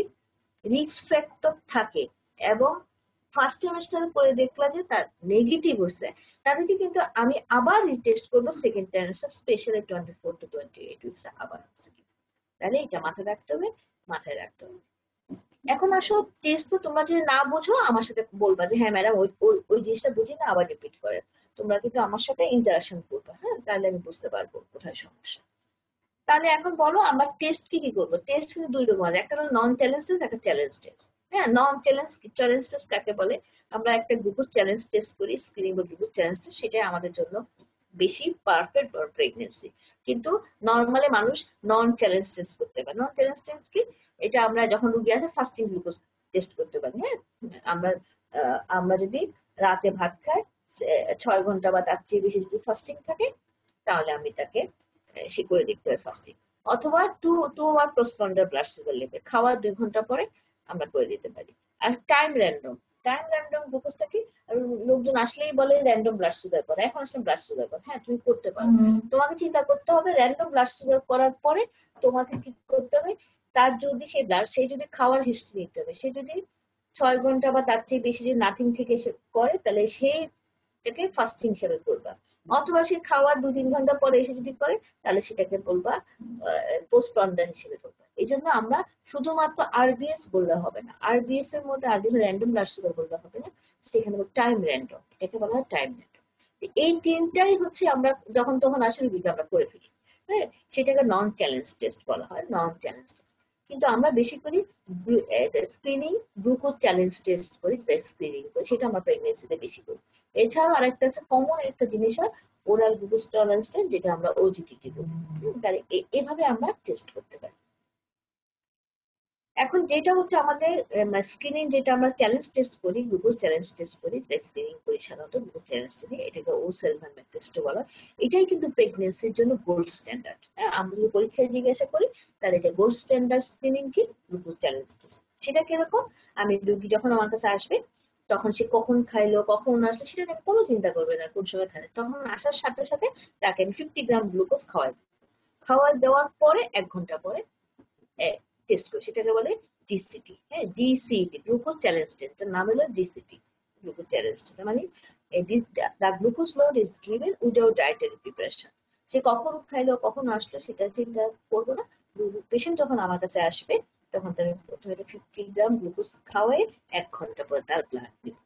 রিস্ক ফ্যাক্টর থাকে এবং ফার্স্ট সেমিস্টার করে দেখলা যে তার নেগেটিভ হচ্ছে, তাদেরকে কিন্তু আমি আবার রিটেস্ট করবো second semester, specially 24 to 28 weeks আবার হচ্ছে। তাহলে এটা মাথায় রাখতে হবে, মাথায় রাখতে হবে। এখন আসো টেস্ট তো তোমরা যদি না বোঝো আমার সাথে বলবা যে হ্যাঁ ম্যাডাম ওই জিনিসটা বুঝি না, আবার রিপিট করে। তোমরা কিন্তু আমার সাথে ইন্টারাকশন করবে, হ্যাঁ, তাহলে আমি বুঝতে পারবো কোথায় সমস্যা। তাহলে এখন বলো আমরা টেস্ট কি কি করবো? টেস্ট কিন্তু দুই রকম আছে, একটা হলো নন চ্যালেঞ্জ টেস্ট, একটা চ্যালেঞ্জ টেস্ট। হ্যাঁ, নন চ্যালেঞ্জ টেস্ট কাকে বলে? আমরা একটা গ্লুকোজ চ্যালেঞ্জ টেস্ট করি, স্ক্রিনিং বা গ্লুকোজ চ্যালেঞ্জ টেস্ট, সেটাই আমাদের জন্য বেশি পারফেক্ট ফর প্রেগনেন্সি। কিন্তু নর্মালি মানুষ নন চ্যালেঞ্জ টেস্ট করতে পারে। নন চ্যালেঞ্জ টেস্ট কি? এটা আমরা যখন রুগী আসে ফাস্টিং গ্লুকোজ টেস্ট করতে পারি। হ্যাঁ, আমরা যদি রাতে ভাত খাই 6 ঘন্টা বা তার চেয়ে বেশি যদি ফাস্টিং থাকে, তাহলে আমি তাকে সে করে দেখতে পারি ফাস্টিং। অথবা two hour postprandial blood sugar level, খাওয়ার 2 ঘন্টা পরে আমরা করে দিতে পারি। আর টাইম র্যান্ডম গ্লুকোজটা কি? লোকজন আসলেই বলে র্যান্ডম ব্লাড সুগার করো, এখন আসলে ব্লাড সুগার করো। হ্যাঁ, তুমি করতে পারো। তোমাকে চিন্তা করতে হবে র্যান্ডম ব্লাড সুগার করার পরে তোমাকে কি করতে হবে, তার যদি সে যদি খাওয়ার হিস্ট্রি নিতে হবে। সে যদি 6 ঘন্টা বা তার চেয়ে বেশি যদি নাথিং থেকে সে করে, তাহলে সেইটাকে ফাস্টিং হিসেবে করবা। অথবা সে খাওয়ার 2-3 ঘন্টা পরে এসে যদি করে, তাহলে সেটাকে বলবা পোস্টপন্ডার হিসেবে করবা। এই জন্য আমরা শুধুমাত্র আরবিএস বললে হবে না, আরবিএস এর মধ্যে আরবিএস র্যান্ডম ব্লাড সুগার বললে হবে না, সেখানে টাইম র্যান্ডম, এটাকে বলা হয় টাইম র্যান্ডম। এই তিনটাই হচ্ছে আমরা যখন তখন আসলে দিকে আমরা করে ফেলি। হ্যাঁ, সেটাকে নন চ্যালেঞ্জ টেস্ট বলা হয়, নন চ্যালেঞ্জ টেস্ট। কিন্তু আমরা বেশি করি স্ক্রিনিং, গ্লুকোজ চ্যালেঞ্জ টেস্ট করি, স্ক্রিনিং করি, সেটা আমরা প্রেগনেন্সিতে বেশি করি। এছাড়াও আরেকটা আছে, কমন একটা জিনিস হয় ওরাল গ্লুকোজ টলারেন্স টেস্ট, যেটা আমরা ওজিটিটি বলি। তাহলে এভাবে আমরা টেস্ট করতে পারি। এখন যেটা হচ্ছে আমাদের স্ক্রিনিং, যেটা আমরা চ্যালেঞ্জ টেস্ট করি, গ্লুকোজ চ্যালেঞ্জ টেস্ট করি, স্ক্রিনিং করি সাধারণত গ্লুকোজ চ্যালেঞ্জ টেস্ট, এটাকে ও সেলভারম্যান টেস্ট বলা হয়। এটাই কিন্তু প্রেগনেন্সির জন্য গোল্ড স্ট্যান্ডার্ড। হ্যাঁ, আমরা যদি পরীক্ষায় জিজ্ঞাসা করি, তাহলে এটা গোল্ড স্ট্যান্ডার্ড স্ক্রিনিং কি? Glucose challenge test. সেটা কিরকম? আমি রোগী যখন আমার কাছে আসবে, তখন সে কখন খাইলো, কখন আসলো, সেটা নিয়ে কোনো চিন্তা করবে না কোন সময় খায়। তখন আসার সাথে সাথে তাকে আমি 50 গ্রাম গ্লুকোজ খাওয়াই। খাওয়াই দেওয়ার পরে 1 ঘন্টা পরে টেস্ট করি, সেটাকে বলে জিসিটি। হ্যাঁ, জিসিটি গ্লুকোজ চ্যালেঞ্জ টেস্ট, এর নাম হলো জিসিটি, গ্লুকোজ চ্যালেঞ্জ টেস্ট। মানে the glucose load is given without dietary preparation। সে কখন খাইলো, কখন আসলো, সেটা চিন্তা করবো না। পেশেন্ট যখন আমার কাছে আসবে, তখন তার প্রথমে 50 গ্রাম গ্লুকোজ খাওয়াই 1 ঘন্টা পরে তার ব্লাড নিব।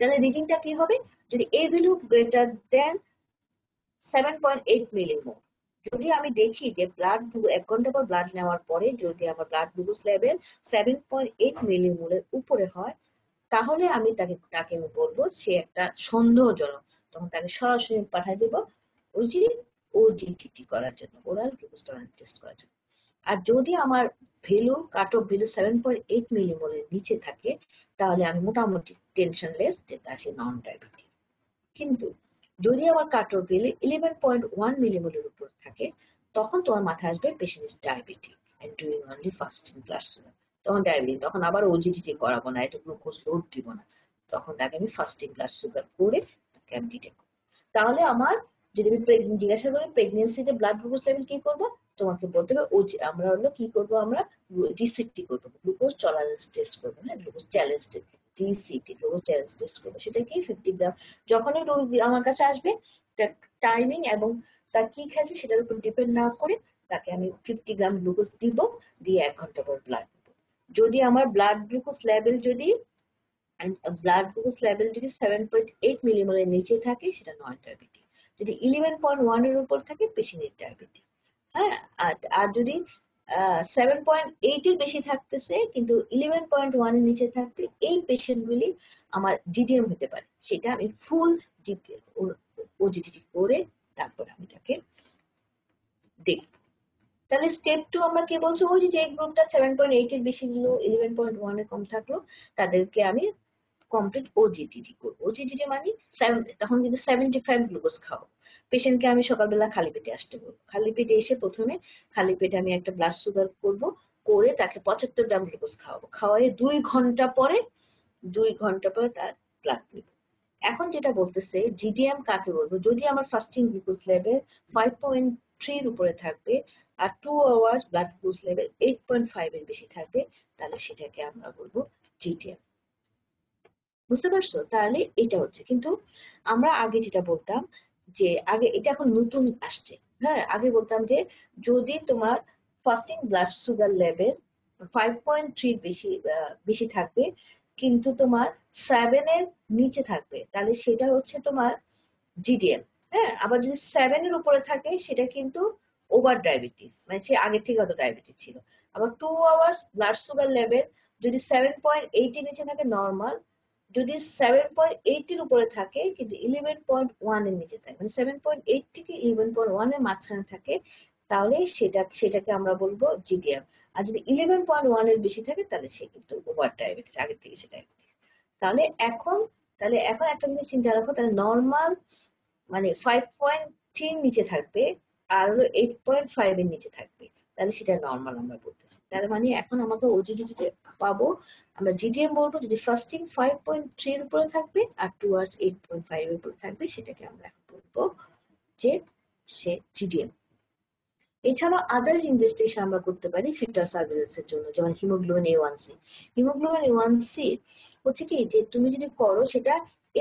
তাহলে রিডিংটা কি হবে? যদি a value greater than 7.8 millimole, যদি আমি দেখি যে ব্লাড 1 ঘন্টা পর ব্লাড নেওয়ার পরে যদি আমার ব্লাড গ্লুকোজ লেভেল 7.8 মিলিমোলের উপরে হয়, তাহলে আমি তাকে আমি বলবো সে একটা সন্দেহজনক, তখন তাকে সরাসরি পাঠিয়ে দেবো ওজিটিটি করার জন্য, ওরাল গ্লুকোজ টলারেন্স টেস্ট করার জন্য। আর যদি আমার ভ্যালু, কাট অফ ভ্যালু 7.8 মিলিমোলের নিচে থাকে, তাহলে আমি মোটামুটি টেনশনলেস যে তার সে নন ডায়াবেটিক। কিন্তু যদি আমার কাট অফ ভ্যালু 11.1 মিলিমোলের উপর থাকে, তখন তোমার মাথায় আসবে patient is diabetic and doing only fasting blood sugar. তখন ডায়াবেটিক, তখন আবার ওজিটিটি করাবো না, এটা গ্লুকোজ লোড দিব না, তখন তাকে আমি ফাস্টিং ব্লাড সুগার করে তাকে আমি ডিটেক্ট করবো। তাহলে আমার যদি আমি জিজ্ঞাসা করি প্রেগনেন্সিতে ব্লাড গ্লুকোজ লেভেল কি করবো, তোমাকে বলতে হবে আমরা হলো কি করবো, আমরা জিসিটি করবো, গ্লুকোজ টলারেন্স টেস্ট করবো। হ্যাঁ, glucose challenge test, GCT glucose challenge test করবো। সেটা কি 50 গ্রাম, যখনই রোগী আমার কাছে আসবে, টাইমিং এবং তার কি খাইছে সেটার উপর ডিপেন্ড না করে তাকে আমি 50 গ্রাম গ্লুকোজ দিব, দিয়ে 1 ঘন্টা পর ব্লাড দিব। যদি আমার ব্লাড গ্লুকোজ লেভেল যদি 7.8 মিলিমোলের নিচে থাকে, সেটা নন ডায়াবেটিক। যদি 11.1 এর উপর থাকে, পেশেন্ট ইজ ডায়াবেটিক। হ্যাঁ, আর যদি 7.8 এর বেশি থাকতেছে কিন্তু 11.1 এর নিচে থাকতে, এই পেশেন্ট গুলি আমার ডিডিএম হতে পারে। সেটা আমি ফুল ডিটেল ওজিটি করে তারপর আমি তাকে দেখব। তাহলে স্টেপ 2 আমরা কি বলছো, ওই যে গ্রুপটা 7.8 এর বেশি দিল, 11.1 এর কম থাকলো, তাদেরকে আমি কমপ্লিট ওজিটিটি করবো। ওজিটিটি মানে তখন কিন্তু 75 গ্লুকোজ খাও। পেশেন্টকে আমি সকালবেলা খালি পেটে আসতে বলবো। খালি পেটে এসে প্রথমে খালি পেটে আমি একটা ব্লাড সুগার করবো, করে তাকে 75 গ্রাম গ্লুকোজ খাওয়াবো। খাওয়াই 2 ঘন্টা পরে তার ব্লাড নিব। এখন যেটা বলতেছে জিডিএম কাকে বলবো, যদি আমার ফাস্টিং গ্লুকোজ লেভেল 5.3 এর উপরে থাকবে আর 2 আওয়ার্স ব্লাড গ্লুকোজ লেভেল 8.5 এর বেশি থাকবে, তাহলে সেটাকে আমরা বলবো জিডিএম। বুঝতে পারছো? তাহলে এটা হচ্ছে, কিন্তু আমরা আগে যেটা বলতাম যে আগে, এটা এখন নতুন আসছে। হ্যাঁ, আগে বলতাম যে যদি তোমার ফাস্টিং ব্লাড সুগার লেভেল 5.3 বেশি থাকবে কিন্তু তোমার 7 এর নিচে থাকবে, তাহলে সেটা হচ্ছে তোমার জিডিএম। হ্যাঁ, আবার যদি 7 এর উপরে থাকে, সেটা কিন্তু ওভার ডায়াবেটিস, মানে সে আগে থেকে হয়তো ডায়াবেটিস ছিল। আবার 2 আওয়ার্স ব্লাড সুগার লেভেল যদি 7.8 এর নিচে থাকে নর্মাল, যদি 7.8 এর উপরে থাকে কিন্তু 11.1 এর নিচে থাকে, মানে 7.8 থেকে 11.1 এর মাঝখানে থাকে, তাহলে সেটাকে আমরা বলবো জিডিএম। আর যদি 11.1 এর বেশি থাকে তাহলে সে কিন্তু ওভার ডায়াবেটিস, আগের থেকে সে ডায়াবেটিস। তাহলে এখন একটা জিনিস চিন্তা রাখো, তাহলে নর্মাল মানে 5.3 নিচে থাকবে আর হলো 8.5 এর নিচে থাকবে, তাহলে সেটা নর্মাল আমরা বলতেছি। তার মানে এখন আমাকে ওজিডি পাবো, আমরা জিডিএম বলবো যদি ফাস্টিং 5.3 এর উপরে থাকবে আর টুয়ার্ডস 8.5 এর উপরে থাকবে, সেটাকে আমরা এখন বলবো যে সে জিডিএম। এছাড়াও আদার ইনভেস্টিগেশন আমরা করতে পারি ফিটাল সার্ভিলেন্স এর জন্য, যেমন হিমোগ্লোবিন A1C। হিমোগ্লোবিন A1C হচ্ছে কি, যে তুমি যদি করো সেটা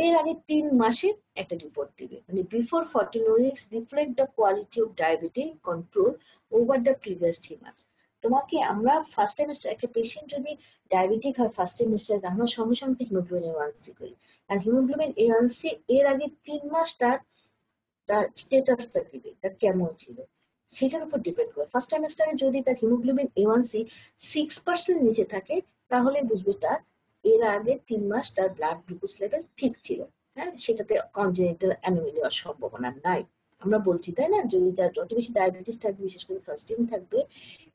এর আগে 3 মাসের একটা রিপোর্ট দিবে, মানে before 14 weeks reflect the quality of diabetic control over the previous 3 months। তোমাকে আমরা ফার্স্ট টাইমেস্টার একটা পেশেন্ট যদি ডায়াবেটিক হয় ফার্স্ট টাইমেস্টার, আমরা সঙ্গে সঙ্গে হিমোগ্লোবিন A1C করি। আর হিমোগ্লোবিন A1C এর আগে 3 মাস তার স্ট্যাটাসটা দিবে, তার কেমন ছিল সেটার উপর ডিপেন্ড করে। ফার্স্ট ট্রাইমেস্টারে যদি তার হিমোগ্লোবিন A1C 6% নিচে থাকে, তাহলে বুঝবে তার এর আগে 3 মাস তার ব্লাড গ্লুকোজ লেভেল ঠিক ছিল, হ্যাঁ, সেটাতে কনজেনিটাল অ্যানোমালি হওয়ার সম্ভাবনা নাই। আমরা বলছি তাই না, যদি তার যত বেশি ডায়াবেটিস থাকবে, বিশেষ করে ফাস্টিং থাকবে,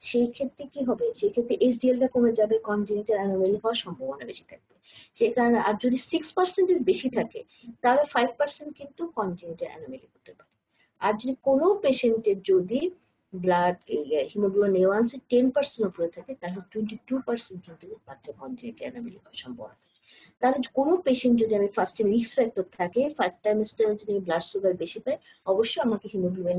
সেই ক্ষেত্রে কি হবে, সেই ক্ষেত্রে এইচডিএলটা কমে যাবে, কনজেনিটাল অ্যানোমালি হওয়ার সম্ভাবনা বেশি থাকবে। সেই কারণে আর যদি 6% এর বেশি থাকে, তাহলে 5% কিন্তু কনজেনিটাল অ্যানোমালি হতে পারে। আর যদি কোনো পেশেন্টের যদি ব্লাড হিমোগ্লোবিন A1C 10% উপরে থাকে, তাহলে 22% কিন্তু বাচ্চা কনজেনিটাল অ্যানোমালি হওয়ার সম্ভাবনা থাকে। তাহলে কোনো পেশেন্ট যদি আমি ফার্স্টে রিস্ক ফ্যাক্টর থাকে, ফার্স্ট টাইমেস্টারে যদি ব্লাড সুগার বেশি পাই, অবশ্যই আমাকে হিমোগ্লোবিন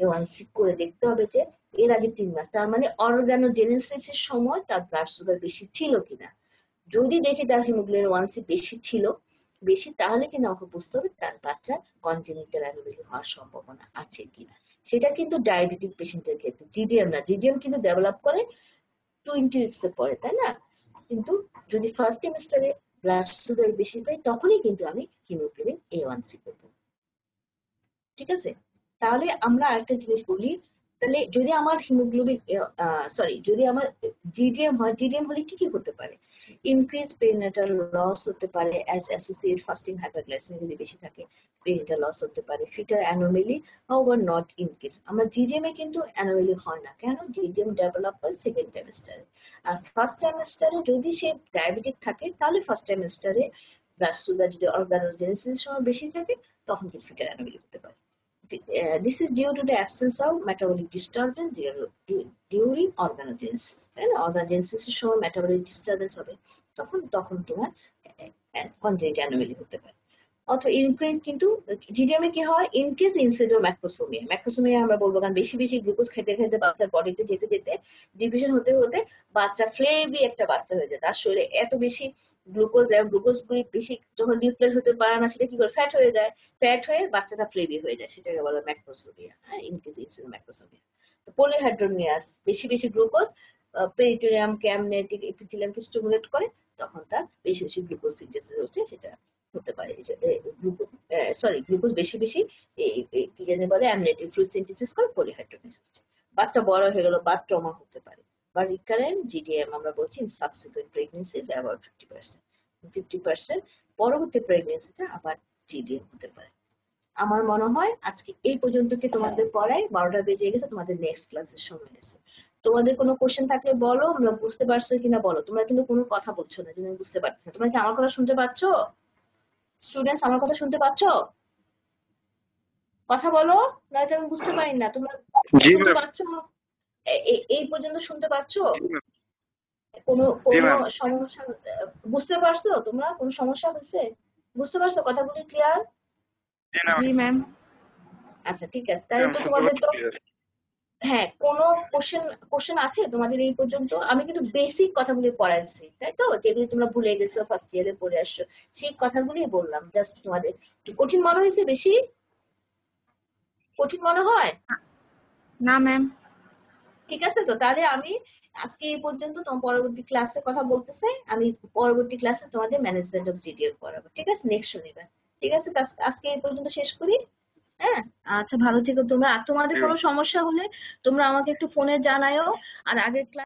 A1C করে দেখতে হবে যে এর আগে 3 মাস, তার মানে অর্গানোজেনেসিসের সময় তার ব্লাড সুগার বেশি ছিল কিনা। যদি দেখি তার হিমোগ্লোবিন A1C বেশি, তাহলে কিন্তু আমাকে বুঝতে হবে তার বাচ্চার কনজেনিটাল অ্যানোমালি হওয়ার সম্ভাবনা আছে কিনা। সেটা কিন্তু ডায়াবেটিক পেশেন্টের ক্ষেত্রে, জিডিএম না, জিডিএম কিন্তু ডেভেলপ করে 20 weeks এর পরে, তাই না? কিন্তু যদি ফার্স্ট সেমিস্টারে ব্লাড সুগার বেশি পাই, তখনই কিন্তু আমি হিমোগ্লোবিন A1C করবো। ঠিক আছে, তাহলে আমরা আরেকটা জিনিস বলি, তাহলে যদি আমার হিমোগ্লোবিন যদি আমার জিডিএম হয়, জিডিএম হলে কি কি হতে পারে? ইনক্রিজ পেরিনেটাল লস হতে পারে অ্যাজ অ্যাসোসিয়েট ফাস্টিং হাইপারগ্লাইসেমিয়া যদি বেশি থাকে, পেরিনেটাল লস হতে পারে, fetal anomaly however not in case. আমরা জিডিএম এ কিন্তু অ্যানোমালি হয় না, কেন? জিডিএম ডেভেলপ হয় সেকেন্ড ট্রাইমেস্টারে। আর ফার্স্ট ট্রাইমেস্টারে যদি সে ডায়াবেটিক থাকে, তাহলে ফার্স্ট ট্রাইমেস্টারে ব্লাড সুগার যদি অর্গানোজেনেসিসের সময় বেশি থাকে, তখন কিন্তু ফিটাল অ্যানোমালি হতে পারে। This is due to the absence of metabolic disturbance during organogenesis, তাই না? organogenesis এর সময় metabolic disturbance হবে, তখন তোমার congenital anomaly হতে পারে। অথবা ইনক্রিজ, কিন্তু জিডিএম এ কি হয়, ইনক্রিজ ইনসিডো ম্যাক্রোসোমিয়া। ম্যাক্রোসোমিয়া আমরা বলবো কারণ বেশি বেশি গ্লুকোজ খেতে খেতে বাচ্চার বডিতে যেতে যেতে ডিভিশন হতে হতে বাচ্চা ফ্লেভি একটা বাচ্চা হয়ে যায়, তার শরীরে এত বেশি গ্লুকোজ এবং গ্লুকোজ গুলি বেশি যখন নিউক্লিয়াস হতে পারে না, সেটা কি করে, ফ্যাট হয়ে যায়, ফ্যাট হয়ে বাচ্চাটা ফ্লেভি হয়ে যায়, সেটাকে বলা হয় ম্যাক্রোসোমিয়া, হ্যাঁ, ইনক্রিজ ইনসিডো ম্যাক্রোসোমিয়া। পলিহাইড্রোনিয়াস, বেশি বেশি গ্লুকোজ পেরিটোনিয়ামকে অ্যামনিওটিক এপিথেলিয়ামকে স্টিমুলেট করে, তখন তার বেশি বেশি গ্লুকোজ সিনথেসিস হচ্ছে, সেটা হতে পারে। গ্লুকোজ বেশি বেশি কি জানি বলে, অ্যামনিওটিক ফ্লুইড সিনথেসিস করে পলিহাইড্রোনিয়াস হচ্ছে। বাচ্চা বড় হয়ে গেল, বার্থ ট্রমা হতে পারে। বা রিকারেন্ট জিডিএম আমরা বলছি ইন সাবসিকুয়েন্ট প্রেগন্যান্সিজ অ্যাবাউট 50%। পরবর্তী প্রেগন্যান্সিতে আবার জিডিএম হতে পারে। আমার মনে হয় আজকে এই পর্যন্ত কি তোমাদের পড়াই, 12টা বেজে গেছে, তোমাদের নেক্সট ক্লাসের সময় এসে। তোমাদের কোনো কোশ্চেন থাকলে বলো, আমরা বুঝতে পারছো কিনা বলো। তোমরা কিন্তু কোনো কথা বলছো না যে আমি বুঝতে পারছি না। তোমরা কি আমার কথা শুনতে পাচ্ছ? স্টুডেন্টস আমার কথা শুনতে পাচ্ছ? কথা বলো, নয়তো আমি বুঝতে পারি না। তোমরা শুনতে পাচ্ছ? এই পর্যন্ত শুনতে পাচ্ছ? কোনো সমস্যা বুঝতে পারছো? তোমরা কোনো সমস্যা হয়েছে? বুঝতে পারছো কথাগুলি ক্লিয়ার? জি ম্যাম। আচ্ছা ঠিক আছে, তাহলে তো তোমাদের তো হ্যাঁ, কোনো কোশ্চেন আছে তোমাদের এই পর্যন্ত? আমি কিন্তু বেসিক কথাগুলি পড়াইছি, তাই তো, যেগুলি তোমরা ভুলে গেছো, ফার্স্ট ইয়ারে পড়ে আসছো, সেই কথাগুলি বললাম। জাস্ট তোমাদের কঠিন মনে হয়েছে? বেশি কঠিন মনে হয় না ম্যাম। ঠিক আছে, তো তাহলে আমি আজকে এই পর্যন্ত। তোমার পরবর্তী ক্লাসে কথা বলতেছে, আমি পরবর্তী ক্লাসে তোমাদের ম্যানেজমেন্ট অফ জিডিএল পড়াবো, ঠিক আছে, নেক্সট শনিবার। ঠিক আছে, আজকে এই পর্যন্ত শেষ করি। হ্যাঁ, আচ্ছা, ভালো থেকো তোমরা। আর তোমাদের কোনো সমস্যা হলে তোমরা আমাকে একটু ফোনে জানাও। আর আগের ক্লাস